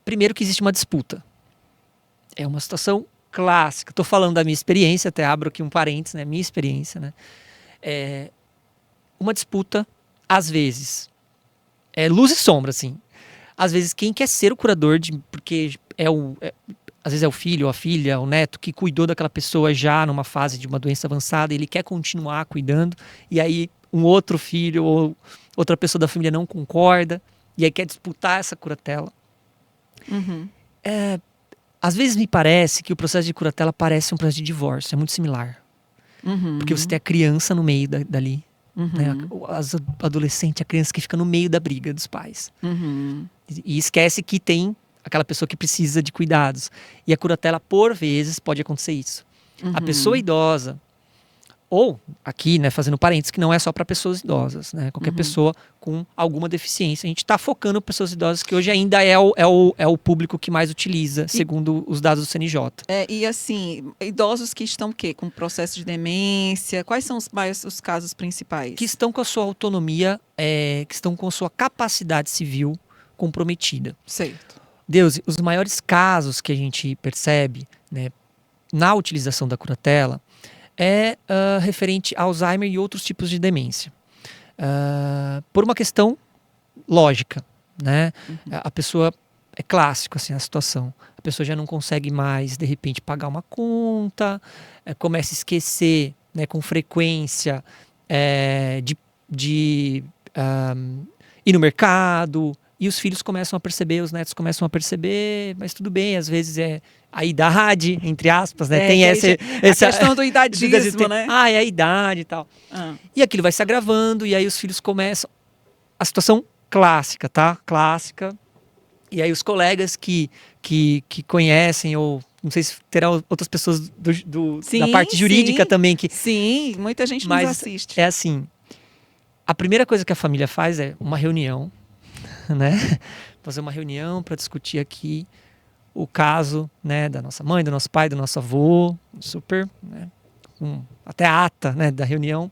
Primeiro que existe uma disputa. É uma situação clássica. Estou falando da minha experiência, até abro aqui um parênteses, né? Minha experiência, né? Uma disputa, às vezes, luz e sombra, assim. Às vezes, quem quer ser o curador, porque às vezes é o filho, ou a filha, o neto, que cuidou daquela pessoa já numa fase de uma doença avançada, ele quer continuar cuidando, e aí um outro filho ou outra pessoa da família não concorda, e aí quer disputar essa curatela. Uhum. Às vezes me parece que o processo de curatela parece um processo de divórcio, é muito similar. Uhum. Porque você tem a criança no meio dali, uhum. né? As adolescente, a criança que fica no meio da briga dos pais. Uhum. E esquece que tem aquela pessoa que precisa de cuidados. E a curatela, por vezes, pode acontecer isso. Uhum. A pessoa idosa, ou aqui, né, fazendo parênteses, que não é só para pessoas idosas, né? Qualquer pessoa com alguma deficiência. A gente está focando em pessoas idosas, que hoje ainda é o público que mais utiliza, segundo os dados do CNJ. E assim, idosos que estão o quê? Com processo de demência? Quais são os casos principais? Que estão com a sua autonomia, que estão com a sua capacidade civil comprometida. Certo. Deus, os maiores casos que a gente percebe, né, na utilização da curatela referente a Alzheimer e outros tipos de demência. Por uma questão lógica, né? A pessoa, é clássico assim a situação, a pessoa já não consegue mais, de repente, pagar uma conta, começa a esquecer, né, com frequência de ir no mercado, e os filhos começam a perceber, os netos começam a perceber, mas tudo bem, às vezes é a idade, entre aspas, né? Tem essa questão do idadismo, né? É a idade e tal. E aquilo vai se agravando, e aí os filhos começam... A situação clássica, tá? Clássica. E aí os colegas que conhecem, ou não sei se terão outras pessoas da parte jurídica também. Sim, muita gente nos assiste. É assim, a primeira coisa que a família faz é uma reunião, né? Fazer uma reunião para discutir aqui o caso, né, da nossa mãe, do nosso pai, do nosso avô, super, né, até a ata, né, da reunião.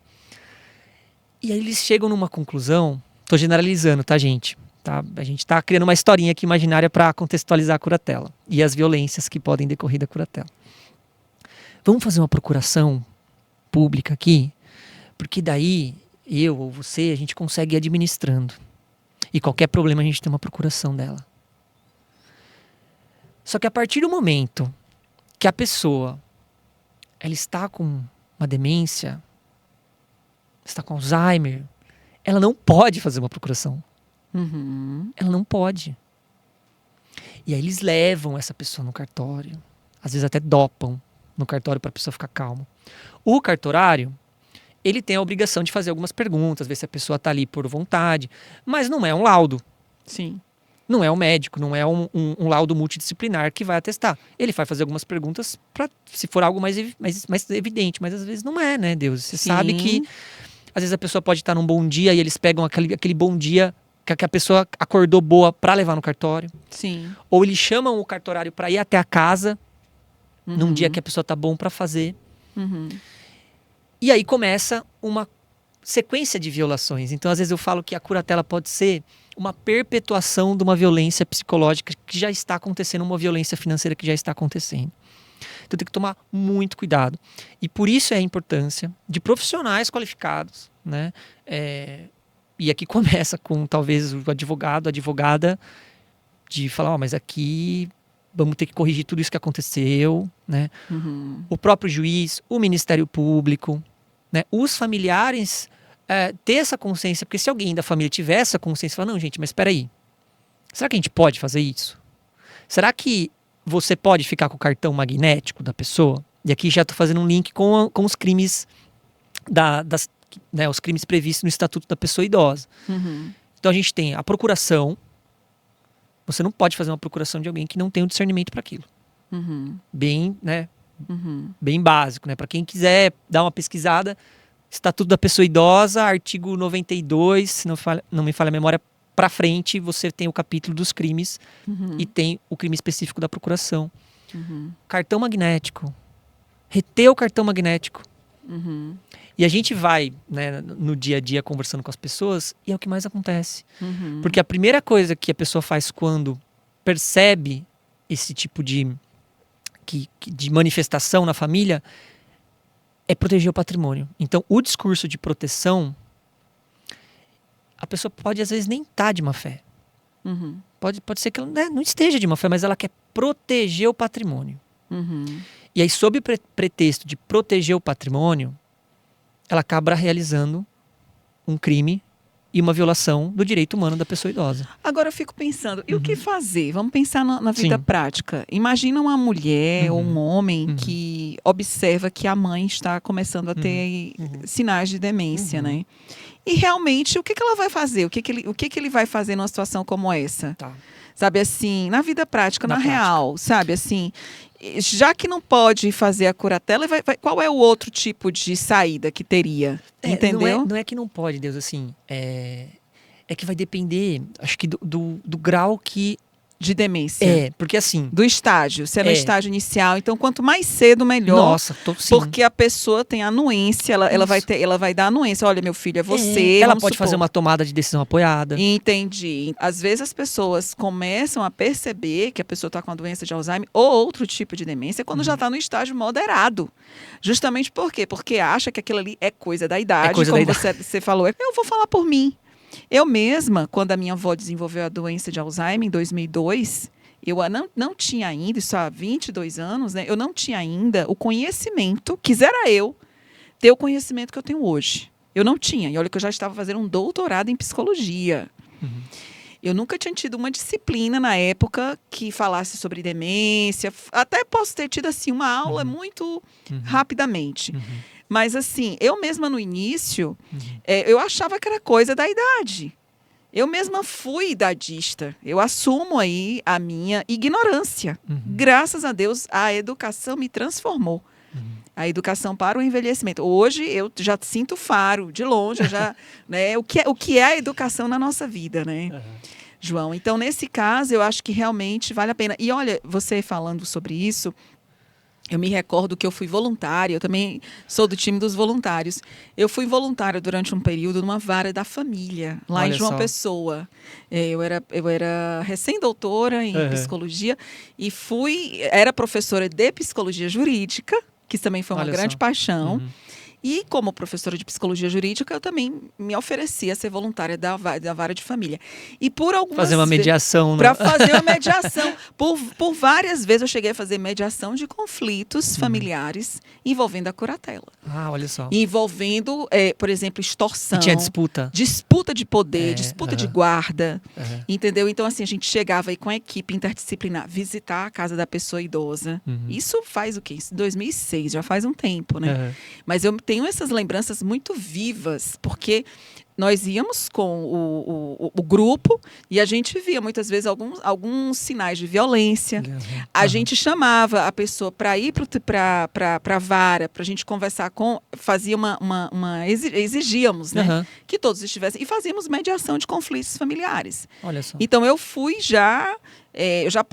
E aí eles chegam numa conclusão, tô generalizando, tá, gente? Tá? A gente tá criando uma historinha aqui imaginária para contextualizar a curatela e as violências que podem decorrer da curatela. Vamos fazer uma procuração pública aqui, porque daí eu ou você, a gente consegue ir administrando. E qualquer problema a gente tem uma procuração dela. Só que a partir do momento que a pessoa ela está com uma demência, está com Alzheimer, ela não pode fazer uma procuração. Ela não pode. E aí eles levam essa pessoa no cartório. Às vezes até dopam no cartório para a pessoa ficar calma. O cartorário, ele tem a obrigação de fazer algumas perguntas, ver se a pessoa está ali por vontade, mas não é um laudo. Sim. Não é um médico, não é um laudo multidisciplinar que vai atestar. Ele vai fazer algumas perguntas para, se for algo mais evidente, mas às vezes não é, né, Deus? Você sabe que às vezes a pessoa pode estar num bom dia e eles pegam aquele bom dia que a pessoa acordou boa para levar no cartório. Sim. Ou eles chamam o cartorário para ir até a casa num dia que a pessoa tá bom para fazer. E aí começa uma sequência de violações. Então, às vezes eu falo que a curatela pode ser uma perpetuação de uma violência psicológica que já está acontecendo, uma violência financeira que já está acontecendo. Então tem que tomar muito cuidado. E por isso é a importância de profissionais qualificados, né? E aqui começa com talvez o advogado, a advogada, de falar, mas aqui vamos ter que corrigir tudo isso que aconteceu, né? O próprio juiz, o Ministério Público, né? Os familiares ter essa consciência, porque se alguém da família tiver essa consciência, fala, não, gente, mas espera aí, será que a gente pode fazer isso? Será que você pode ficar com o cartão magnético da pessoa? E aqui já estou fazendo um link com os crimes os crimes previstos no Estatuto da Pessoa Idosa. Então a gente tem a procuração. Você não pode fazer uma procuração de alguém que não tem o discernimento para aquilo. Bem, né? Bem básico, né? Para quem quiser dar uma pesquisada, Estatuto da Pessoa Idosa, artigo 92, se não me falha a memória, para frente, você tem o capítulo dos crimes e tem o crime específico da procuração. Cartão magnético. Reter o cartão magnético. E a gente vai, né, no dia a dia conversando com as pessoas e é o que mais acontece. Porque a primeira coisa que a pessoa faz quando percebe esse tipo de manifestação na família é proteger o patrimônio. Então, o discurso de proteção, a pessoa pode às vezes nem estar de má fé. Pode ser que ela não esteja de má fé, mas ela quer proteger o patrimônio. E aí, sob o pretexto de proteger o patrimônio, ela acaba realizando um crime e uma violação do direito humano da pessoa idosa. Agora eu fico pensando, e o que fazer? Vamos pensar na vida prática. Imagina uma mulher ou um homem que observa que a mãe está começando a ter sinais de demência, né? E realmente, o que ela vai fazer? O que ele vai fazer numa situação como essa? Tá. Sabe assim, na vida prática, na real, sabe assim, já que não pode fazer a curatela, qual é o outro tipo de saída que teria? Entendeu? Não é que não pode, Deus, assim, é que vai depender, acho que do grau que... De demência. Porque assim... Do estágio, se é no estágio inicial, então quanto mais cedo, melhor. Nossa, sim. Porque a pessoa tem anuência, ela vai dar anuência. Olha, meu filho, é você. Ela pode fazer uma tomada de decisão apoiada. Entendi. Às vezes as pessoas começam a perceber que a pessoa está com a doença de Alzheimer ou outro tipo de demência quando já está no estágio moderado. Justamente por quê? Porque acha que aquilo ali é coisa da idade. Você falou, eu vou falar por mim. Eu mesma, quando a minha avó desenvolveu a doença de Alzheimer em 2002, eu não tinha ainda, isso há 22 anos, né? Eu não tinha ainda o conhecimento, quisera eu ter o conhecimento que eu tenho hoje. Eu não tinha. E olha que eu já estava fazendo um doutorado em psicologia. Eu nunca tinha tido uma disciplina na época que falasse sobre demência. Até posso ter tido assim, uma aula muito rapidamente. Mas assim, eu mesma no início, eu achava que era coisa da idade. Eu mesma fui idadista. Eu assumo aí a minha ignorância. Graças a Deus, a educação me transformou. A educação para o envelhecimento. Hoje eu já sinto faro, de longe, né, o que é a educação na nossa vida, né, João? Então, nesse caso, eu acho que realmente vale a pena. E olha, você falando sobre isso, eu me recordo que eu fui voluntária, eu também sou do time dos voluntários. Eu fui voluntária durante um período numa vara da família, lá em João Pessoa. Eu era recém-doutora em psicologia e era professora de psicologia jurídica, que também foi uma grande paixão. E como professora de psicologia jurídica, eu também me ofereci a ser voluntária da vara de família. E por algumas fazer uma mediação, para fazer uma mediação. Por várias vezes eu cheguei a fazer mediação de conflitos familiares envolvendo a curatela. Olha só. Envolvendo, por exemplo, extorsão. E tinha disputa. Disputa de poder, disputa de guarda. Entendeu? Então, assim, a gente chegava aí com a equipe interdisciplinar, visitar a casa da pessoa idosa. Isso faz o quê? Isso 2006, já faz um tempo, né? Mas eu tenho essas lembranças muito vivas, porque nós íamos com o grupo e a gente via muitas vezes alguns sinais de violência. A gente chamava a pessoa para ir para a vara, para a gente conversar fazia exigíamos, né, que todos estivessem, e fazíamos mediação de conflitos familiares. Olha só. Então eu já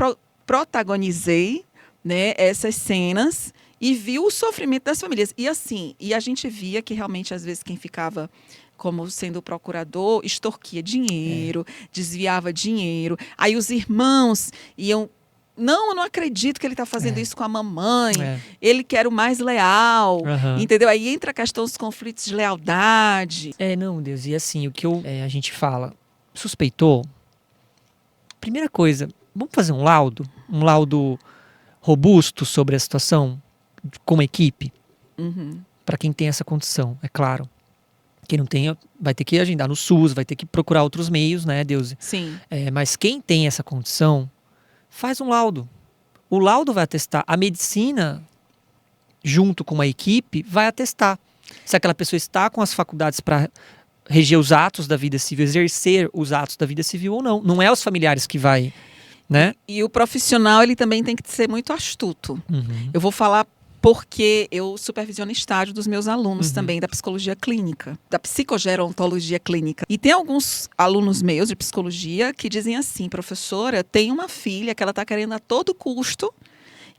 protagonizei, né, essas cenas e vi o sofrimento das famílias. E a gente via que realmente, às vezes, quem ficava como sendo o procurador extorquia dinheiro, desviava dinheiro. Aí os irmãos iam... Não, eu não acredito que ele está fazendo isso com a mamãe. Ele quer o mais leal. Entendeu? Aí entra a questão dos conflitos de lealdade. Não, Deus. E assim, o que a gente fala, suspeitou? Primeira coisa, vamos fazer um laudo robusto sobre a situação? Como equipe, para quem tem essa condição, é claro. Quem não tem, vai ter que agendar no SUS, vai ter que procurar outros meios, né, Deus? Sim. Mas quem tem essa condição, faz um laudo. O laudo vai atestar. A medicina junto com uma equipe, vai atestar se aquela pessoa está com as faculdades para reger os atos da vida civil, exercer os atos da vida civil ou não. Não é os familiares que vai, né? E o profissional, ele também tem que ser muito astuto. Uhum. Eu vou falar porque eu supervisiono estágio dos meus alunos também da psicologia clínica, da psicogerontologia clínica. E tem alguns alunos meus de psicologia que dizem assim: professora, tem uma filha que ela está querendo a todo custo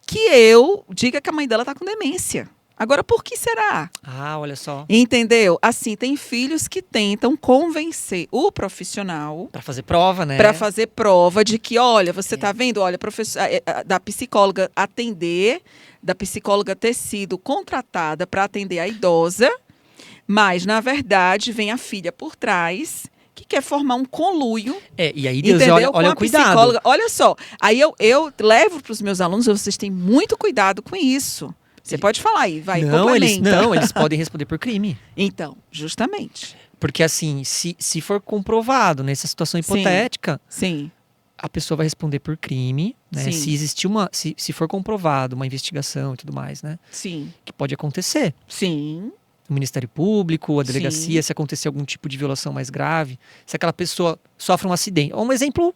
que eu diga que a mãe dela está com demência. Agora, por que será? Ah, olha só. Entendeu? Assim, tem filhos que tentam convencer o profissional Para fazer prova, né? para fazer prova de que, olha, você está vendo, olha, da psicóloga atender, da psicóloga ter sido contratada para atender a idosa, mas, na verdade, vem a filha por trás, que quer formar um conluio. E aí, Deus, entendeu? olha o cuidado. Olha só, aí eu levo para os meus alunos, vocês têm muito cuidado com isso. Você pode falar aí, vai, complementa. Eles podem responder por crime. Então, justamente. Porque assim, se for comprovado nessa situação hipotética, Sim. a pessoa vai responder por crime, né? Sim. Se existir se for comprovado uma investigação e tudo mais, né? Sim. Que pode acontecer. Sim. O Ministério Público, a delegacia, se acontecer algum tipo de violação mais grave, se aquela pessoa sofre um acidente. Um exemplo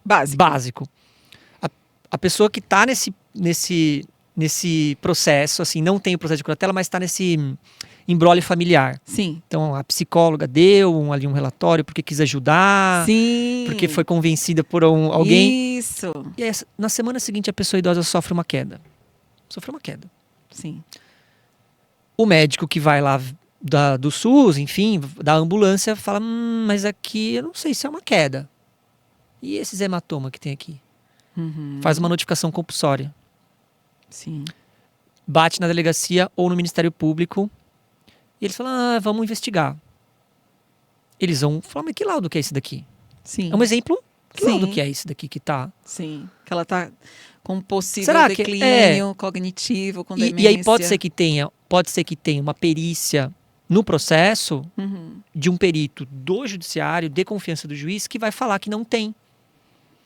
básico. A pessoa que está nesse processo, assim, não tem o processo de curatela, mas está nesse imbróglio familiar. Sim. Então, a psicóloga deu ali um relatório porque quis ajudar, sim, porque foi convencida por alguém. Isso. E aí, na semana seguinte, a pessoa idosa sofre uma queda. Sofreu uma queda. Sim. O médico que vai lá do SUS, enfim, da ambulância, fala, mas aqui eu não sei se é uma queda. E esses hematomas que tem aqui? Faz uma notificação compulsória. Sim. Bate na delegacia ou no Ministério Público e eles falam, vamos investigar. Eles vão falar, mas que laudo que é esse daqui? Sim. É um exemplo, que laudo que é esse daqui que tá? Sim, que ela tá com possível declínio cognitivo, com demência. E aí pode ser que tenha uma perícia no processo de um perito do judiciário, de confiança do juiz, que vai falar que não tem.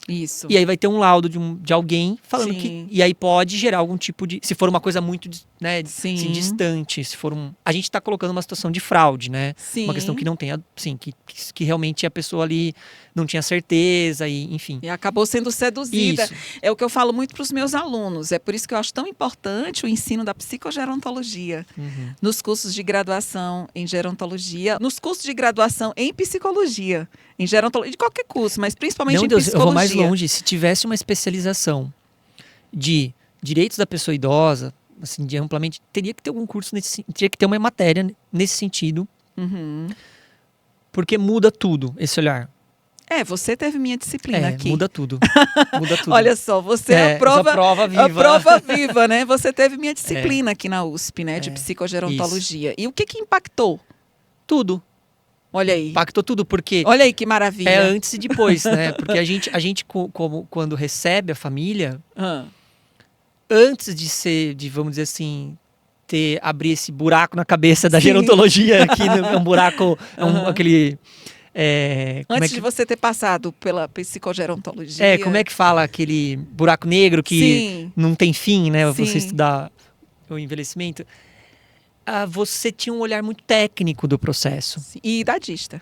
Isso. E aí vai ter um laudo de alguém falando que... E aí pode gerar algum tipo de... Se for uma coisa muito, né, assim, distante, se for a gente está colocando uma situação de fraude, né? Sim. Uma questão que não tem... Sim, que realmente a pessoa ali não tinha certeza e enfim. E acabou sendo seduzida. Isso. É o que eu falo muito para os meus alunos. É por isso que eu acho tão importante o ensino da psicogerontologia. Nos cursos de graduação em gerontologia, nos cursos de graduação em psicologia. Em gerontologia, de qualquer curso, mas principalmente em psicologia. Eu vou mais longe. Se tivesse uma especialização de direitos da pessoa idosa, assim, de amplamente, teria que ter algum curso teria que ter uma matéria nesse sentido. Porque muda tudo, esse olhar. Você teve minha disciplina aqui. Muda tudo. Muda tudo. Olha só, você é a prova viva. A prova viva, né? Você teve minha disciplina aqui na USP, né? De psicogerontologia. Isso. E o que impactou? Tudo. Olha aí. Impactou tudo, porque... Olha aí que maravilha. É antes e depois, né? Porque a gente quando recebe a família, antes de, vamos dizer assim, abrir esse buraco na cabeça da gerontologia, que é um buraco, aquele... Antes de você ter passado pela psicogerontologia. Como é que fala aquele buraco negro que não tem fim, né? Você estudar o envelhecimento. Você tinha um olhar muito técnico do processo. E idadista.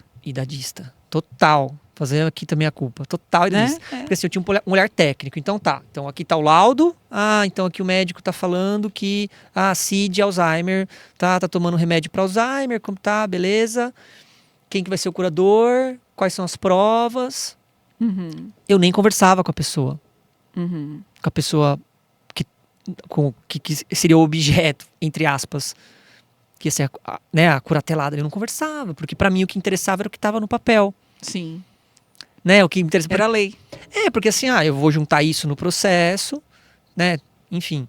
Total. Fazendo aqui também a culpa. Total idadista. Porque assim, eu tinha um olhar técnico. Então então aqui tá o laudo. Então aqui o médico tá falando que CID Alzheimer, tá tomando remédio para Alzheimer, como tá, beleza. Quem que vai ser o curador? Quais são as provas? Eu nem conversava com a pessoa. Com a pessoa que seria o objeto, entre aspas, que ia ser a curatelada. Eu não conversava, porque para mim o que interessava era o que estava no papel. Sim. Né? O que interessava era a lei. Porque assim, eu vou juntar isso no processo, né? Enfim.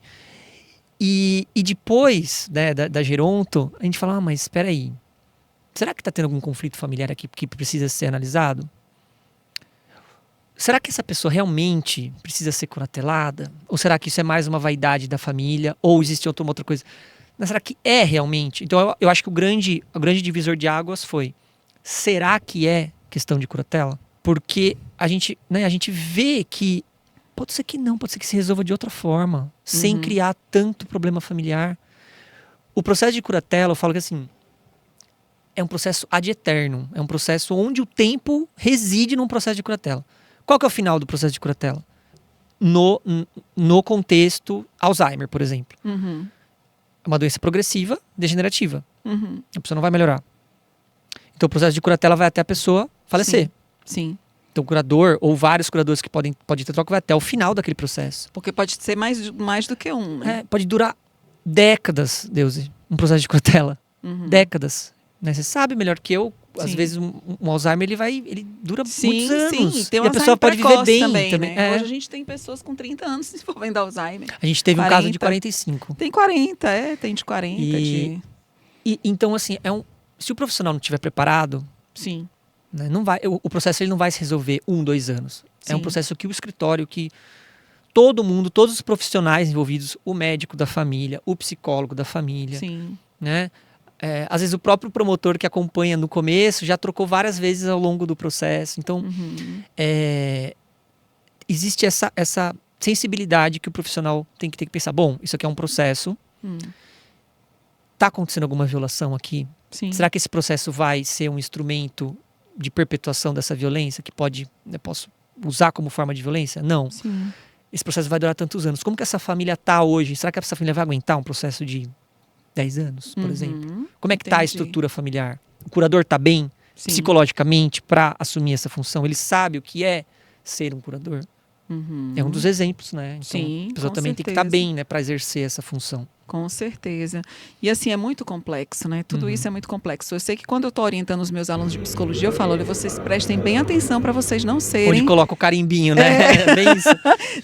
E depois, né, da geronto, a gente fala, mas espera aí. Será que está tendo algum conflito familiar aqui que precisa ser analisado? Será que essa pessoa realmente precisa ser curatelada? Ou será que isso é mais uma vaidade da família? Ou existe outra coisa? Mas será que é realmente? Então eu acho que o grande divisor de águas foi: será que é questão de curatela? Porque a gente vê que Pode ser que não, pode ser que se resolva de outra forma, sem criar tanto problema familiar. O processo de curatela, eu falo que assim, é um processo ad eternum, é um processo onde o tempo reside num processo de curatela. Qual que é o final do processo de curatela? No contexto Alzheimer, por exemplo. É uma doença progressiva, degenerativa. A pessoa não vai melhorar. Então o processo de curatela vai até a pessoa falecer. Sim. Então o curador, ou vários curadores que podem ter troca, vai até o final daquele processo. Porque pode ser mais do que um, né? Pode durar décadas, Deusi, um processo de curatela. Décadas. Né? Você sabe melhor que eu, às vezes um Alzheimer ele dura muitos anos. Sim, tem e a pessoa pode viver bem também. Né? Hoje a gente tem pessoas com 30 anos desenvolvendo Alzheimer. A gente teve 40, um caso de 45. Tem 40, tem de 40. E então, assim, se o profissional não estiver preparado, sim. Né, não vai, o processo ele não vai se resolver 2 anos. Sim. É um processo que o escritório, que todo mundo, todos os profissionais envolvidos, o médico da família, o psicólogo da família, sim. Né? Às vezes o próprio promotor que acompanha no começo já trocou várias vezes ao longo do processo. Então, existe essa sensibilidade que o profissional tem que pensar. Bom, isso aqui é um processo. Está acontecendo alguma violação aqui? Sim. Será que esse processo vai ser um instrumento de perpetuação dessa violência que posso usar como forma de violência? Não. Sim. Esse processo vai durar tantos anos. Como que essa família está hoje? Será que essa família vai aguentar um processo de 10 anos, por exemplo? Como é que está a estrutura familiar? O curador está bem psicologicamente para assumir essa função? Ele sabe o que é ser um curador? É um dos exemplos, né? Então, a pessoa também tem que estar bem, né, para exercer essa função. Com certeza. E assim, é muito complexo, né? Tudo isso é muito complexo. Eu sei que quando eu estou orientando os meus alunos de psicologia, eu falo, olha, vocês prestem bem atenção para vocês não serem... Onde coloca o carimbinho, né? Bem isso.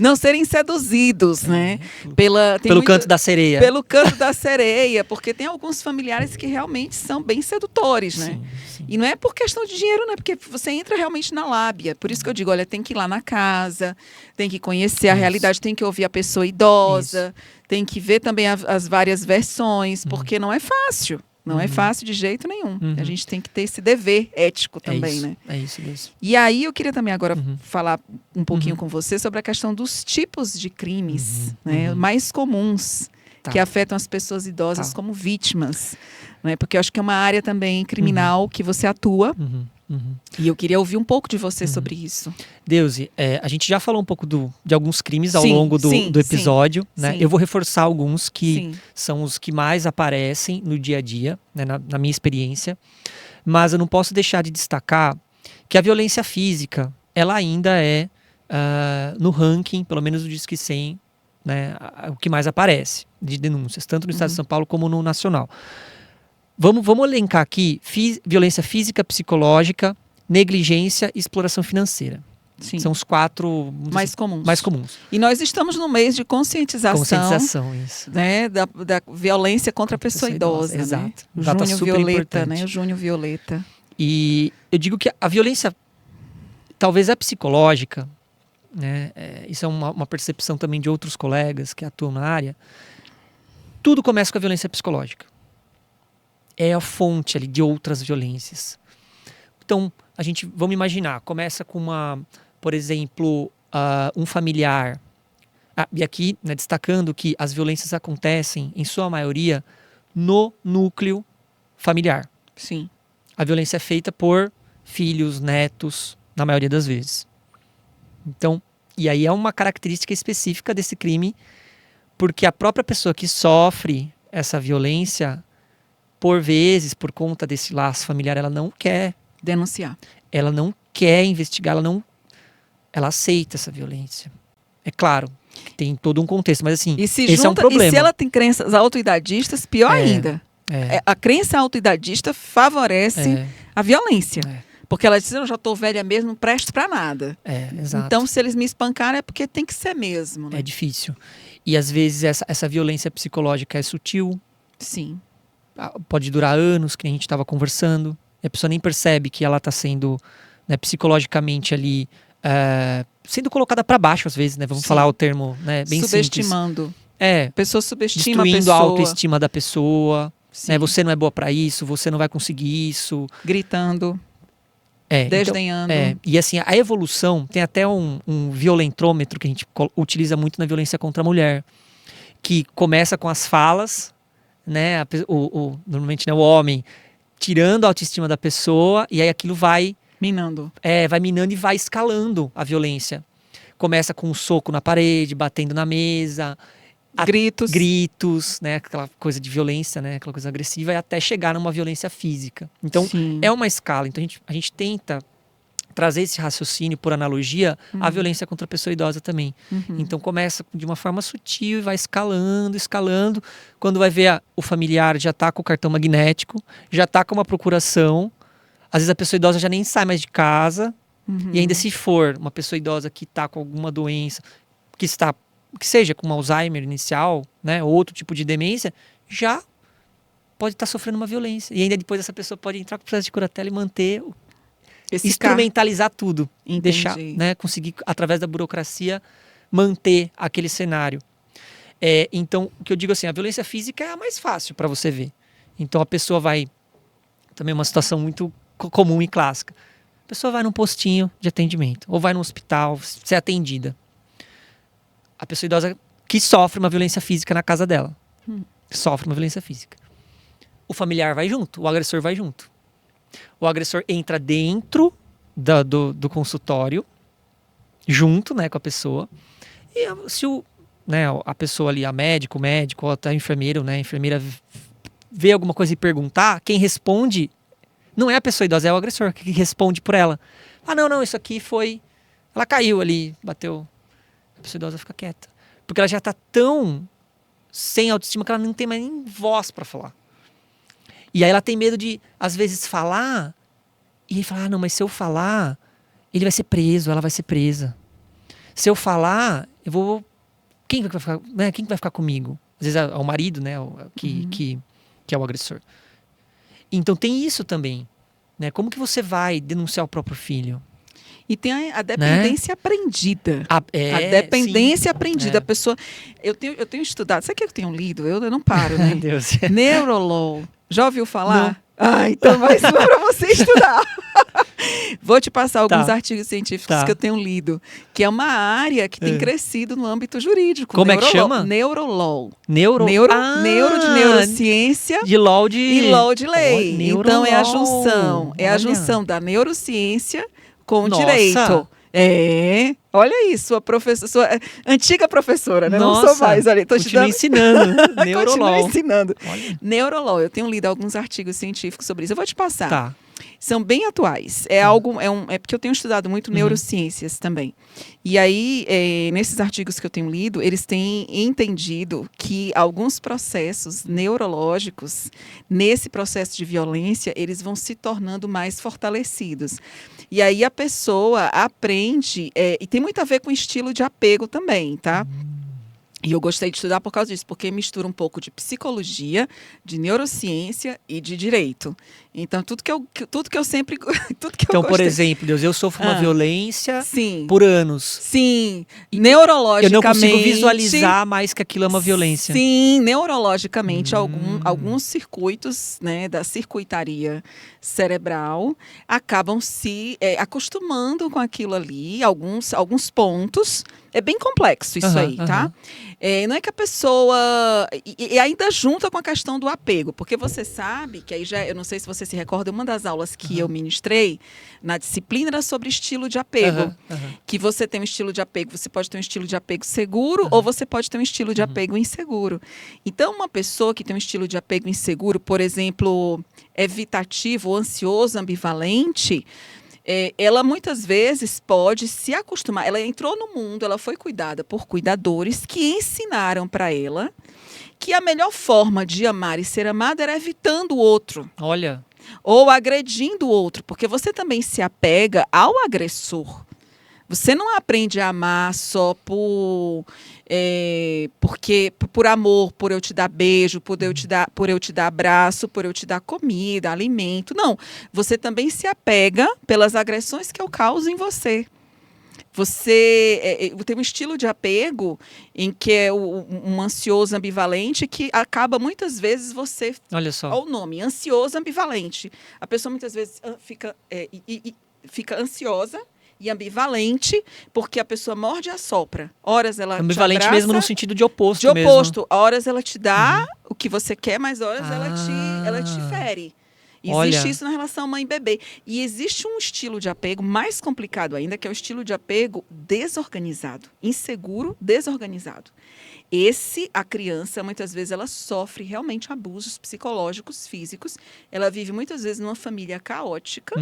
Não serem seduzidos, né? Pelo canto da sereia. Pelo canto da sereia, porque tem alguns familiares que realmente são bem sedutores, né? Sim. E não é por questão de dinheiro, né? Porque você entra realmente na lábia. Por isso que eu digo, olha, tem que ir lá na casa, tem que conhecer a realidade, tem que ouvir a pessoa idosa, tem que ver também as várias versões, porque não é fácil. Não é fácil de jeito nenhum. A gente tem que ter esse dever ético também, né? É isso mesmo. E aí eu queria também agora falar um pouquinho com você sobre a questão dos tipos de crimes, né? Mais comuns que afetam as pessoas idosas como vítimas. Né? Porque eu acho que é uma área também criminal que você atua. E eu queria ouvir um pouco de você sobre isso. Deusi, a gente já falou um pouco de alguns crimes ao longo do episódio. Né? Eu vou reforçar alguns que são os que mais aparecem no dia a dia, né, na minha experiência. Mas eu não posso deixar de destacar que a violência física, ela ainda é, no ranking, pelo menos do Disque 100, né, o que mais aparece de denúncias, tanto no estado de São Paulo como no nacional. Vamos elencar aqui violência física, psicológica, negligência e exploração financeira. Sim. São os 4 mais comuns. E nós estamos no mês de conscientização isso. Né, da violência contra a pessoa idosa. Exato. Né? O Junho Violeta, né? O Junho Violeta. E eu digo que a violência, talvez a psicológica, né, isso é uma percepção também de outros colegas que atuam na área, tudo começa com a violência psicológica. É a fonte ali de outras violências. Então, vamos imaginar, começa com por exemplo, um familiar. E aqui, né, destacando que as violências acontecem, em sua maioria, no núcleo familiar. Sim. A violência é feita por filhos, netos, na maioria das vezes. Então, e aí é uma característica específica desse crime, porque a própria pessoa que sofre essa violência, por vezes, por conta desse laço familiar, ela não quer denunciar. Ela não quer investigar, ela aceita essa violência. É claro, tem todo um contexto, mas assim, esse é um problema. E se ela tem crenças autoidadistas, pior ainda. A crença autoidadista favorece a violência. Porque ela diz, eu já estou velha mesmo, não presto para nada. Exato. Então, se eles me espancarem, é porque tem que ser mesmo. Né? É difícil. E às vezes essa violência psicológica é sutil. Sim. Pode durar anos, que a gente estava conversando. E a pessoa nem percebe que ela está sendo, né, psicologicamente ali, sendo colocada para baixo às vezes, né? Vamos falar o termo, né, bem subestimando. Simples. A pessoa subestima destruindo a a autoestima da pessoa. Sim. Né? Você não é boa para isso, você não vai conseguir isso. Gritando. desdenhando. E assim, a evolução, tem até um violentrômetro que a gente utiliza muito na violência contra a mulher, que começa com as falas, né? Normalmente, né, o homem tirando a autoestima da pessoa, e aí aquilo vai minando. Vai minando e vai escalando a violência. Começa com um soco na parede, batendo na mesa, gritos, né? Aquela coisa de violência, né? Aquela coisa agressiva, e até chegar numa violência física. Então, é uma escala. Então, a gente tenta trazer esse raciocínio, por analogia, à violência contra a pessoa idosa também. Então, começa de uma forma sutil e vai escalando. Quando vai ver, o familiar já está com o cartão magnético, já está com uma procuração. Às vezes a pessoa idosa já nem sai mais de casa. E ainda, se for uma pessoa idosa que está com alguma doença, que seja com um Alzheimer inicial, né, ou outro tipo de demência, já pode estar sofrendo uma violência. E ainda depois essa pessoa pode entrar com o processo de curatela e manter, instrumentalizar tudo. Entendi. Deixar, né, conseguir, através da burocracia, manter aquele cenário. Então, o que eu digo assim, a violência física é a mais fácil para você ver. Então, a pessoa vai... Também uma situação muito comum e clássica. A pessoa vai num postinho de atendimento, ou vai no hospital ser atendida. A pessoa idosa que sofre uma violência física na casa dela. Sofre uma violência física. O familiar vai junto, o agressor vai junto. O agressor entra dentro do consultório, junto, né, com a pessoa. E se a pessoa ali, o médico, ou até a enfermeira, né, a enfermeira vê alguma coisa e perguntar, quem responde não é a pessoa idosa, é o agressor que responde por ela. Não, isso aqui foi... Ela caiu ali, bateu. A pessoa idosa fica quieta. Porque ela já está tão sem autoestima que ela não tem mais nem voz para falar. E aí ela tem medo de, às vezes, falar e falar, não, mas se eu falar, ele vai ser preso, ela vai ser presa. Se eu falar, eu vou... Quem vai ficar, né? Quem vai ficar comigo? Às vezes é o marido, né? Que é o agressor. Então tem isso também, né? Como que você vai denunciar o próprio filho? E tem a dependência aprendida. A dependência aprendida. A pessoa... Eu tenho estudado... Sabe o que eu tenho lido? Eu não paro, né? Deus. Neurolaw. Já ouviu falar? Não. Então mais uma para você estudar. Vou te passar alguns artigos científicos que eu tenho lido, que é uma área que tem crescido no âmbito jurídico. Como é que chama? Neurolaw. Neuro de neurociência de law de... e law de lei. Então é a junção. Olha. A junção da neurociência com o direito. Olha isso, sua antiga professora, né? Nossa, não sou mais, olha, tô te dando... ensinando. Neurolaw. Continua ensinando. Olha. Neurolaw, eu tenho lido alguns artigos científicos sobre isso. Eu vou te passar. Tá. São bem atuais. É porque eu tenho estudado muito neurociências também. E aí, nesses artigos que eu tenho lido, eles têm entendido que alguns processos neurológicos, nesse processo de violência, eles vão se tornando mais fortalecidos. E aí a pessoa aprende, e tem muito a ver com estilo de apego também, tá? E eu gostei de estudar por causa disso, porque mistura um pouco de psicologia, de neurociência e de direito. Então, tudo que eu sempre... Então, por exemplo, Deus, eu sofro uma violência por anos. Sim, neurologicamente... Eu não consigo visualizar mais que aquilo é uma violência. Sim, neurologicamente, alguns circuitos, né, da circuitaria cerebral acabam se acostumando com aquilo ali, alguns pontos. É bem complexo isso aí, tá? Não é que a pessoa... E ainda junta com a questão do apego, porque você sabe que aí já... Eu não sei se você se recorda, uma das aulas que eu ministrei na disciplina era sobre estilo de apego. Que você tem um estilo de apego, você pode ter um estilo de apego seguro ou você pode ter um estilo de apego inseguro. Então, uma pessoa que tem um estilo de apego inseguro, por exemplo, evitativo, ansioso, ambivalente... ela muitas vezes pode se acostumar. Ela entrou no mundo, ela foi cuidada por cuidadores que ensinaram para ela que a melhor forma de amar e ser amada era evitando o outro. Olha. Ou agredindo o outro, porque você também se apega ao agressor. Você não aprende a amar só por amor, por eu te dar beijo, por eu te dar abraço, por eu te dar comida, alimento. Não, você também se apega pelas agressões que eu causo em você. Você tem um estilo de apego em que é um ansioso ambivalente que acaba muitas vezes você... Olha só. Olha o nome, ansioso ambivalente. A pessoa muitas vezes fica... fica ansiosa e ambivalente, porque a pessoa morde e assopra. Horas ela Ambivalente te abraça, mesmo no sentido de oposto de oposto. mesmo. Horas ela te dá o que você quer, mas horas ela te fere. Existe Olha. isso na relação mãe-bebê. E existe um estilo de apego mais complicado ainda, que é o estilo de apego desorganizado. Inseguro, desorganizado. A criança, muitas vezes, ela sofre realmente abusos psicológicos, físicos. Ela vive, muitas vezes, numa família caótica.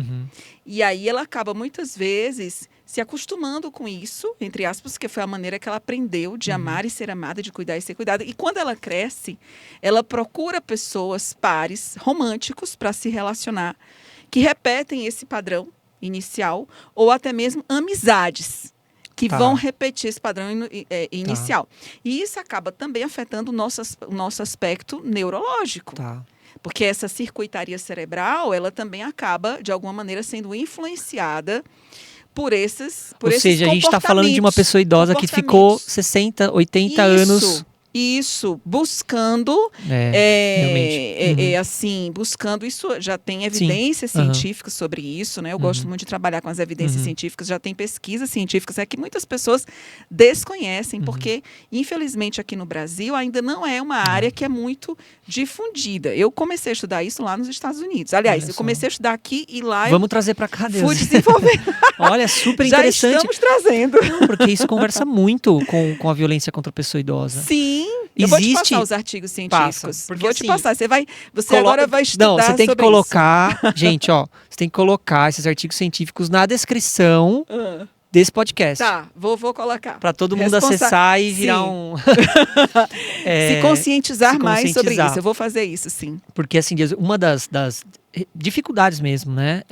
E aí ela acaba, muitas vezes, se acostumando com isso, entre aspas, que foi a maneira que ela aprendeu de amar e ser amada, de cuidar e ser cuidada. E quando ela cresce, ela procura pessoas, pares, românticos, para se relacionar, que repetem esse padrão inicial, ou até mesmo amizades que vão repetir esse padrão inicial. E isso acaba também afetando o nosso aspecto neurológico. Porque essa circuitaria cerebral, ela também acaba, de alguma maneira, sendo influenciada por esses Ou seja, a gente está falando de uma pessoa idosa que ficou 60, 80 anos... Isso, buscando, assim, buscando isso, já tem evidências científicas sobre isso, né? Eu gosto muito de trabalhar com as evidências científicas, já tem pesquisas científicas, que muitas pessoas desconhecem, porque, infelizmente, aqui no Brasil, ainda não é uma área que é muito difundida. Eu comecei a estudar isso lá nos Estados Unidos. Aliás, eu comecei a estudar aqui e lá Vamos trazer para cá, Deus. Fui desenvolvendo. Olha, super interessante. Já estamos trazendo. Não, porque isso conversa muito com a violência contra a pessoa idosa. Sim. Eu vou te passar os artigos científicos. Vou te passar. Você agora vai estudar. Não, você tem que colocar. Isso. Gente, ó, você tem que colocar esses artigos científicos na descrição desse podcast. Tá, vou colocar. Para todo mundo acessar e virar se conscientizar mais sobre isso. Eu vou fazer isso, sim. Porque, assim, uma das dificuldades mesmo, né?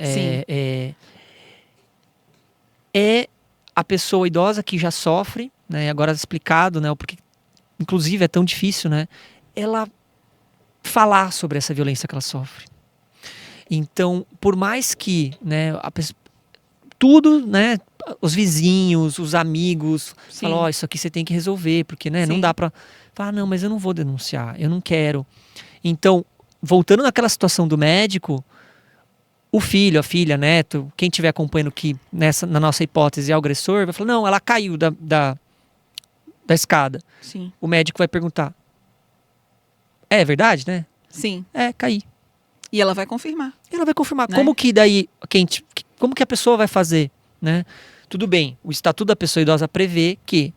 É a pessoa idosa que já sofre, né? Agora explicado, né? Porque inclusive é tão difícil, né? Ela falar sobre essa violência que ela sofre. Então, por mais que, né, tudo, né, os vizinhos, os amigos, falam, isso aqui você tem que resolver, porque, né, não dá pra falar, não, mas eu não vou denunciar, eu não quero. Então, voltando naquela situação do médico, o filho, a filha, neto, quem estiver acompanhando que na nossa hipótese é o agressor, vai falar, não, ela caiu da escada. Sim. O médico vai perguntar, é verdade, né? Sim. Caí. E ela vai confirmar. Ela vai confirmar. Né? Como que daí, como que a pessoa vai fazer, né? Tudo bem, o Estatuto da Pessoa Idosa prevê que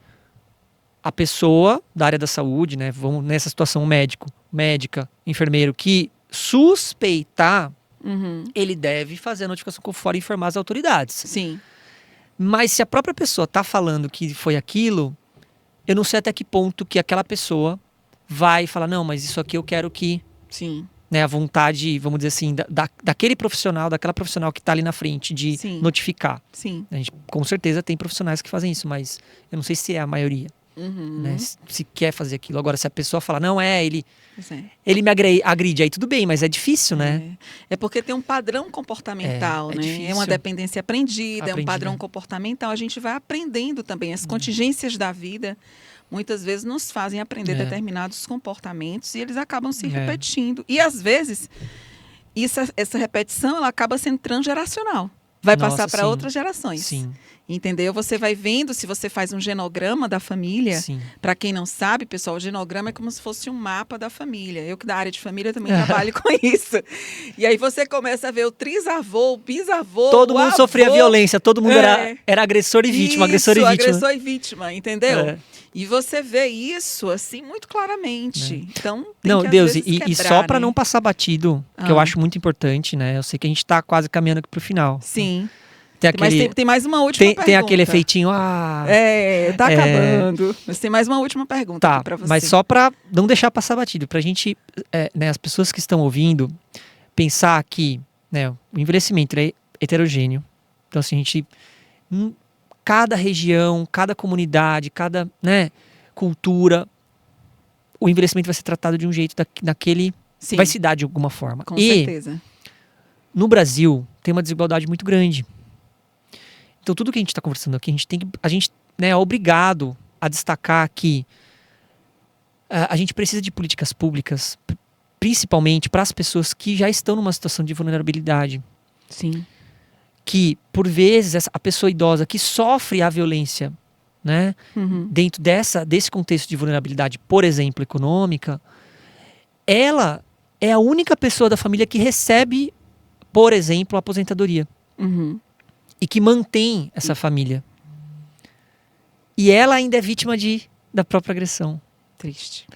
a pessoa da área da saúde, né, vamos nessa situação médica, enfermeiro, que suspeitar, ele deve fazer a notificação conforme informar as autoridades. Sim. Mas se a própria pessoa está falando que foi aquilo, eu não sei até que ponto que aquela pessoa vai falar, não, mas isso aqui eu quero que... Sim. Né, a vontade, vamos dizer assim, daquele profissional, daquela profissional que está ali na frente de notificar. Sim. A gente, com certeza tem profissionais que fazem isso, mas eu não sei se é a maioria. Né, se quer fazer aquilo. Agora, se a pessoa fala, não, ele me agride, aí tudo bem, mas é difícil, né? É porque tem um padrão comportamental, né? Difícil. É uma dependência aprendida, é um padrão comportamental. A gente vai aprendendo também. As contingências da vida, muitas vezes, nos fazem aprender determinados comportamentos e eles acabam se repetindo. E, às vezes, essa repetição ela acaba sendo transgeracional. Vai passar para outras gerações. Sim. Entendeu? Você vai vendo, se você faz um genograma da família, para quem não sabe, pessoal, o genograma é como se fosse um mapa da família. Eu que da área de família também trabalho com isso. E aí você começa a ver o trisavô, o bisavô, todo mundo sofria violência, todo mundo era agressor e vítima, agressor e vítima, entendeu? E você vê isso, assim, muito claramente. Então, tem não, que, Deus, quebrar, e só para não passar batido, que eu acho muito importante, né? Eu sei que a gente está quase caminhando aqui pro final. Sim. Mas tem mais uma última pergunta. Tem aquele efeitinho, tá acabando. Mas tem mais uma última pergunta aqui pra você. Mas só para não deixar passar batido, pra gente, né, as pessoas que estão ouvindo, pensar que, né, o envelhecimento é heterogêneo. Então, assim, a gente... Cada região, cada comunidade, cada, né, cultura, o envelhecimento vai ser tratado de um jeito daquele... Sim. Vai se dar de alguma forma. Com certeza. No Brasil, tem uma desigualdade muito grande. Então, tudo que a gente está conversando aqui, a gente né, é obrigado a destacar que a gente precisa de políticas públicas, principalmente para as pessoas que já estão numa situação de vulnerabilidade. Sim. que, por vezes, a pessoa idosa que sofre a violência, né, dentro desse contexto de vulnerabilidade, por exemplo, econômica, ela é a única pessoa da família que recebe, por exemplo, a aposentadoria. E que mantém essa família. E ela ainda é vítima da própria agressão. Triste.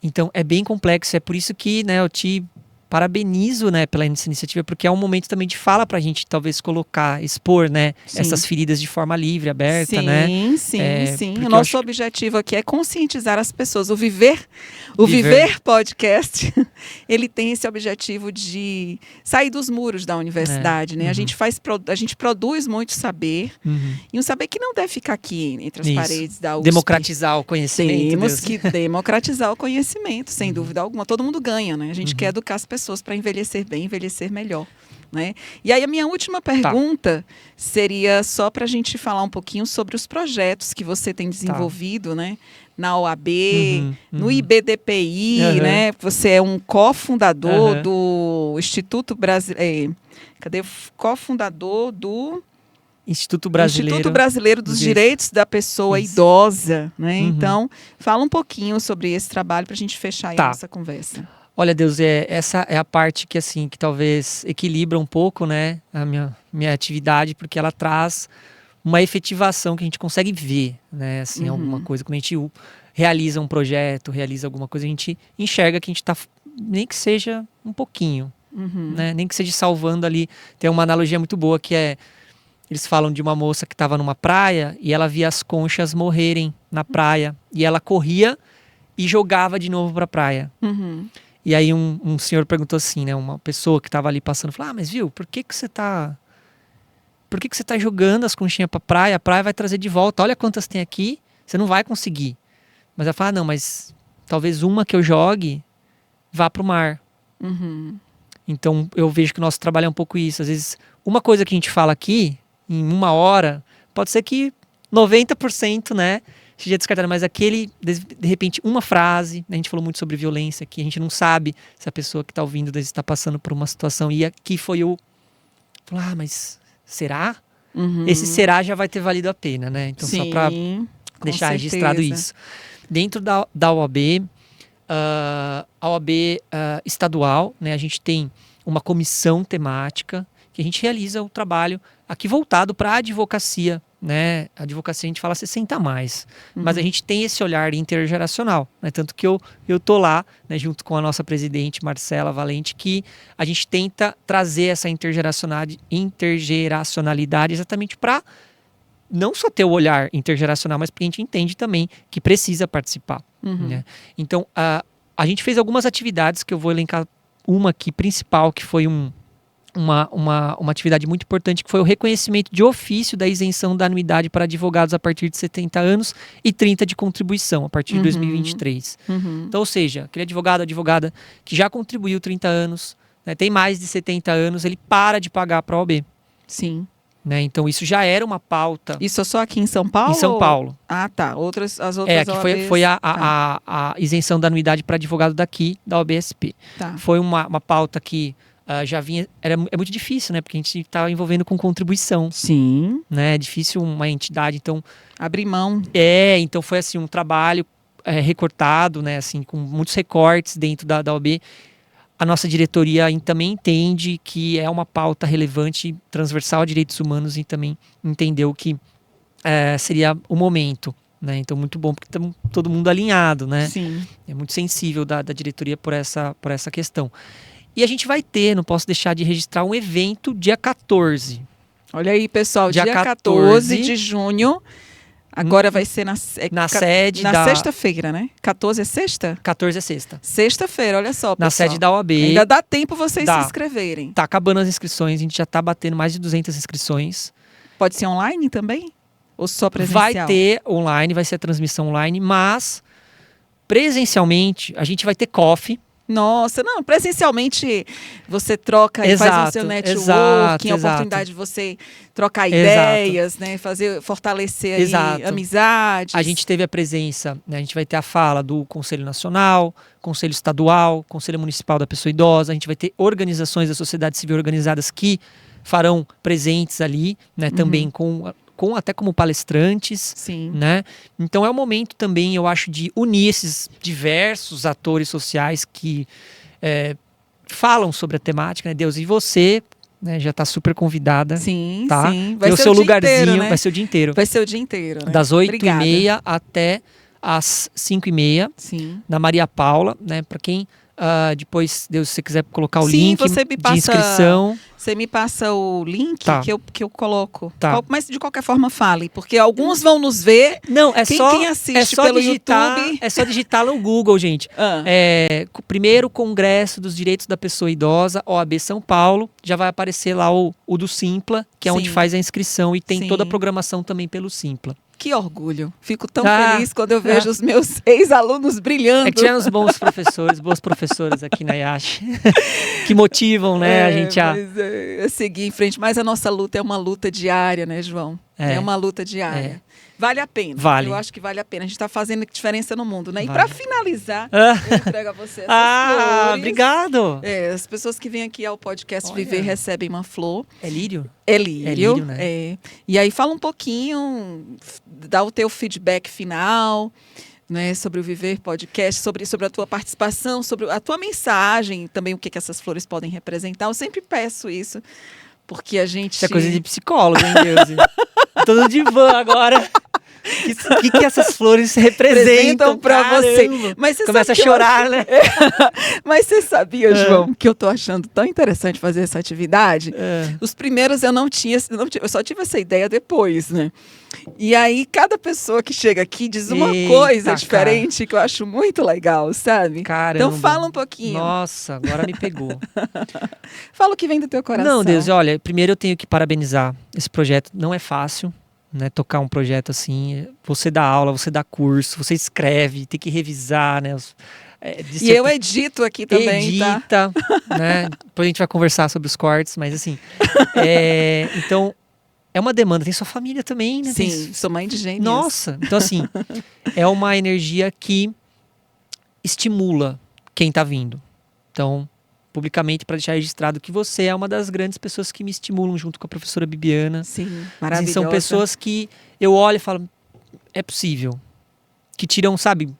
Então, é bem complexo. É por isso que, né, eu te parabenizo, né, pela essa iniciativa, porque é um momento também de fala pra gente, talvez, expor, né, essas feridas de forma livre, aberta, né? Sim. O nosso objetivo aqui é conscientizar as pessoas. O Viver Podcast, ele tem esse objetivo de sair dos muros da universidade, né? A gente produz muito saber, e um saber que não deve ficar aqui entre as paredes da USP. Democratizar o conhecimento. Temos que democratizar o conhecimento, sem dúvida alguma. Todo mundo ganha, né? A gente quer educar as pessoas para envelhecer bem, envelhecer melhor, né? E aí a minha última pergunta seria só para a gente falar um pouquinho sobre os projetos que você tem desenvolvido, né? Na OAB, no IBDPI, né? Você é um cofundador do Instituto Brasileiro. Cofundador do Instituto Brasileiro dos Direitos da Pessoa Idosa, né? Então, fala um pouquinho sobre esse trabalho para a gente fechar aí a nossa conversa. Olha, Deus, essa é a parte que, assim, que talvez equilibra um pouco, né, a minha atividade, porque ela traz uma efetivação que a gente consegue ver, né, assim, alguma coisa. Quando a gente realiza um projeto, realiza alguma coisa, a gente enxerga que a gente está, nem que seja um pouquinho, né, nem que seja salvando ali. Tem uma analogia muito boa que eles falam de uma moça que estava numa praia e ela via as conchas morrerem na praia e ela corria e jogava de novo para a praia. E aí um senhor perguntou assim, né, uma pessoa que estava ali passando, falou: mas viu, por que você tá jogando as conchinhas para praia? A praia vai trazer de volta, olha quantas tem aqui, você não vai conseguir. Mas ela fala: não, mas talvez uma que eu jogue vá para o mar. Então eu vejo que o nosso trabalho é um pouco isso. Às vezes uma coisa que a gente fala aqui, em 1 hora, pode ser que 90%, né, seja descartado, mas de repente, uma frase, né, a gente falou muito sobre violência aqui, a gente não sabe se a pessoa que está ouvindo está passando por uma situação, e aqui foi mas será? Esse será já vai ter valido a pena, né? Então, só para deixar registrado isso. Dentro da OAB, a OAB estadual, né, a gente tem uma comissão temática que a gente realiza o trabalho aqui voltado para a advocacia, né? A advocacia a gente fala 60 a mais, mas a gente tem esse olhar intergeracional, né? Tanto que eu tô lá, né, junto com a nossa presidente Marcela Valente, que a gente tenta trazer essa intergeracionalidade exatamente para não só ter o olhar intergeracional, mas porque a gente entende também que precisa participar, né? Então, a gente fez algumas atividades que eu vou elencar, uma aqui principal, que foi uma atividade muito importante, que foi o reconhecimento de ofício da isenção da anuidade para advogados a partir de 70 anos e 30 de contribuição a partir de 2023. Então, ou seja, aquele advogada que já contribuiu 30 anos, né, tem mais de 70 anos, ele para de pagar para a OAB. Sim. Né? Então, isso já era uma pauta. Isso só aqui em São Paulo? Em São Paulo. Ah, tá. As outras aqui foi a isenção da anuidade para advogado daqui, da OABSP. Tá. Foi uma pauta que já vinha... É muito difícil, né? Porque a gente está envolvendo com contribuição. Sim. Né? É difícil uma entidade, então... Abrir mão. Então foi assim, um trabalho recortado, né? Assim, com muitos recortes dentro da OAB. A nossa diretoria também entende que é uma pauta relevante, transversal a direitos humanos, e também entendeu que seria o momento, né? Então, muito bom, porque estamos todo mundo alinhado, né? Sim. É muito sensível da diretoria por essa questão. E a gente vai ter, não posso deixar de registrar, um evento dia 14. Olha aí, pessoal, dia 14 de junho. Agora vai ser na sede na sexta-feira, né? 14 é sexta? 14 é sexta. Sexta-feira, olha só, pessoal. Na sede da OAB. Ainda dá tempo vocês se inscreverem. Tá acabando as inscrições, a gente já tá batendo mais de 200 inscrições. Pode ser online também? Ou só presencial? Vai ter online, vai ser a transmissão online, mas presencialmente a gente vai ter coffee. Nossa, não, presencialmente você troca e faz o seu networking, a oportunidade de você trocar ideias, né, fortalecer aí amizades. A gente teve a presença, né, a gente vai ter a fala do Conselho Nacional, Conselho Estadual, Conselho Municipal da Pessoa Idosa, a gente vai ter organizações da sociedade civil organizadas que farão presentes ali, né? Também até como palestrantes. Sim. Né? Então é o momento também, eu acho, de unir esses diversos atores sociais que falam sobre a temática, né? Deus, e você, né, já está super convidada. Sim, tá? sim. Vai ser o seu lugarzinho, inteiro, né? vai ser o dia inteiro. Vai ser o dia inteiro, né? Das 8h30 Obrigada. até às 5h30, Sim. na Maria Paula, né? Para quem depois, Deus, se você quiser colocar o Sim, link você me passa, de inscrição. Você me passa o link Tá. que eu coloco. Tá. Mas de qualquer forma fale, porque alguns vão nos ver. Não, Quem assiste pelo YouTube. É só digitar no Google, gente. Primeiro Congresso dos Direitos da Pessoa Idosa, OAB São Paulo. Já vai aparecer lá o do Simpla, que é onde faz a inscrição, e tem toda a programação também pelo Simpla. Que orgulho. Fico tão feliz quando eu vejo os meus ex-alunos brilhando. É que tivemos bons professores, boas professoras aqui na IASH, que motivam, né, a gente a seguir em frente. Mas a nossa luta é uma luta diária, né, João? É uma luta diária. Vale a pena. Vale. Eu acho que vale a pena. A gente está fazendo diferença no mundo, né? E Vale. para finalizar, eu entrego a você essas flores. Obrigado. As pessoas que vêm aqui ao podcast Olha. Viver recebem uma flor. É lírio? É lírio. É lírio, né? E aí fala um pouquinho, dá o teu feedback final, né, sobre o Viver Podcast, sobre a tua participação, sobre a tua mensagem, também o que essas flores podem representar. Eu sempre peço isso, porque a gente... Isso é coisa de psicólogo, hein, Deus? Tô no divã agora. O que essas flores representam para você? Mas você começa a chorar, né? Mas você sabia, João, que eu tô achando tão interessante fazer essa atividade? Os primeiros eu não tinha, eu só tive essa ideia depois, né? E aí cada pessoa que chega aqui diz uma coisa diferente, que eu acho muito legal, sabe? Caramba. Então fala um pouquinho. Nossa, agora me pegou. Fala o que vem do teu coração. Não, Deus, olha, primeiro eu tenho que parabenizar esse projeto. Não é fácil, né, tocar um projeto assim. Você dá aula, você dá curso, você escreve, tem que revisar, né? E eu edito aqui também, edita, né? Depois a gente vai conversar sobre os cortes, mas assim, então é uma demanda. Tem sua família também, né? Sim, sou mãe de gêmeos. Nossa, então assim, é uma energia que estimula quem tá vindo. Então, publicamente, para deixar registrado que você é uma das grandes pessoas que me estimulam junto com a professora Bibiana. Sim, maravilhosa. Assim, são pessoas que eu olho e falo, é possível. Que tiram, sabe,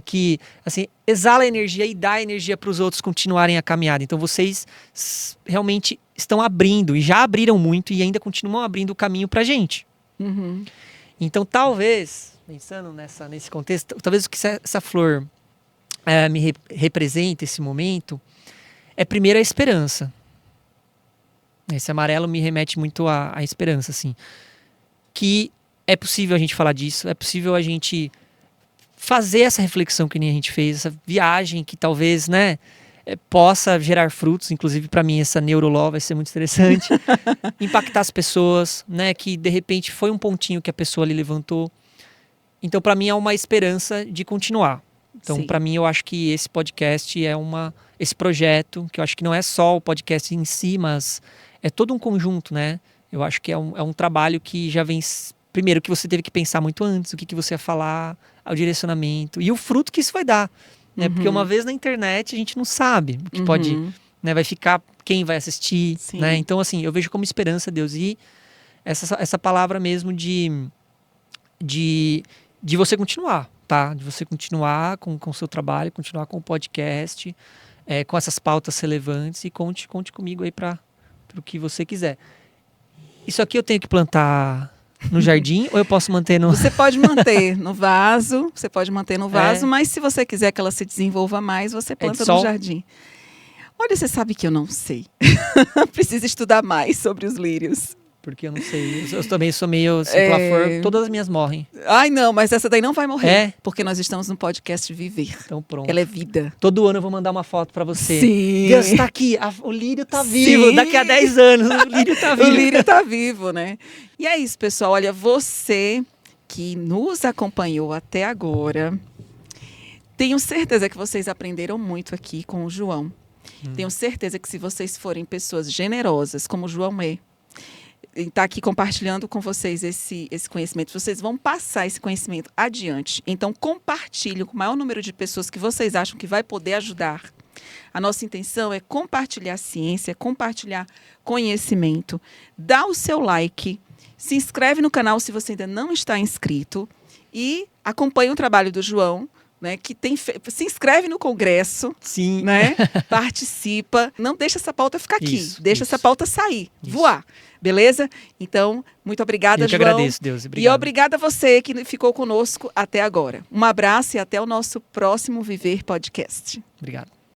que assim, exala energia e dá energia para os outros continuarem a caminhada. Então vocês realmente estão abrindo, e já abriram muito, e ainda continuam abrindo o caminho pra gente. Uhum. Então talvez, pensando nesse contexto, talvez o que essa flor me representa, esse momento, é primeiro a esperança. Esse amarelo me remete muito à esperança, assim. Que é possível a gente falar disso, é possível a gente fazer essa reflexão que nem a gente fez, essa viagem que talvez, né, possa gerar frutos. Inclusive, para mim, essa Neurolaw vai ser muito interessante. Impactar as pessoas, né, que de repente foi um pontinho que a pessoa ali levantou. Então, para mim, é uma esperança de continuar. Então, para mim, eu acho que esse podcast esse projeto, que eu acho que não é só o podcast em si, mas é todo um conjunto, né? Eu acho que é um trabalho que já vem... Primeiro, que você teve que pensar muito antes, o que você ia falar, o direcionamento e o fruto que isso vai dar. Né? Porque uma vez na internet, a gente não sabe o que pode... Né? Vai ficar quem vai assistir. Né? Então, assim, eu vejo como esperança, Deus. E essa palavra mesmo de você continuar, tá? De você continuar com o seu trabalho, continuar com o podcast, com essas pautas relevantes, e conte comigo aí para o que você quiser. Isso aqui eu tenho que plantar no jardim ou eu posso manter no... Você pode manter no vaso, mas se você quiser que ela se desenvolva mais, você planta no jardim. Olha, você sabe que eu não sei. Preciso estudar mais sobre os lírios. Porque eu não sei. Eu também sou meio flor, todas as minhas morrem. Ai, não, mas essa daí não vai morrer. Porque nós estamos no podcast Viver. Então pronto. Ela é vida. Todo ano eu vou mandar uma foto pra você. Sim. Deus está aqui, o lírio tá vivo. Daqui a 10 anos o lírio tá vivo. O lírio tá vivo, né? E é isso, pessoal. Olha, você que nos acompanhou até agora, tenho certeza que vocês aprenderam muito aqui com o João. Tenho certeza que se vocês forem pessoas generosas, como o João está aqui compartilhando com vocês esse conhecimento, vocês vão passar esse conhecimento adiante. Então, compartilhe com o maior número de pessoas que vocês acham que vai poder ajudar A nossa intenção é compartilhar ciência, compartilhar conhecimento. Dá o seu like, se inscreve no canal se você ainda não está inscrito e acompanha o trabalho do João, né, que se inscreve no congresso, Sim. né, participa, não deixa essa pauta ficar aqui, deixa essa pauta sair, voar, beleza? Então, muito obrigada, Eu que João. agradeço, Deus. Obrigado. E obrigada a você que ficou conosco até agora. Um abraço e até o nosso próximo Viver Podcast. Obrigado.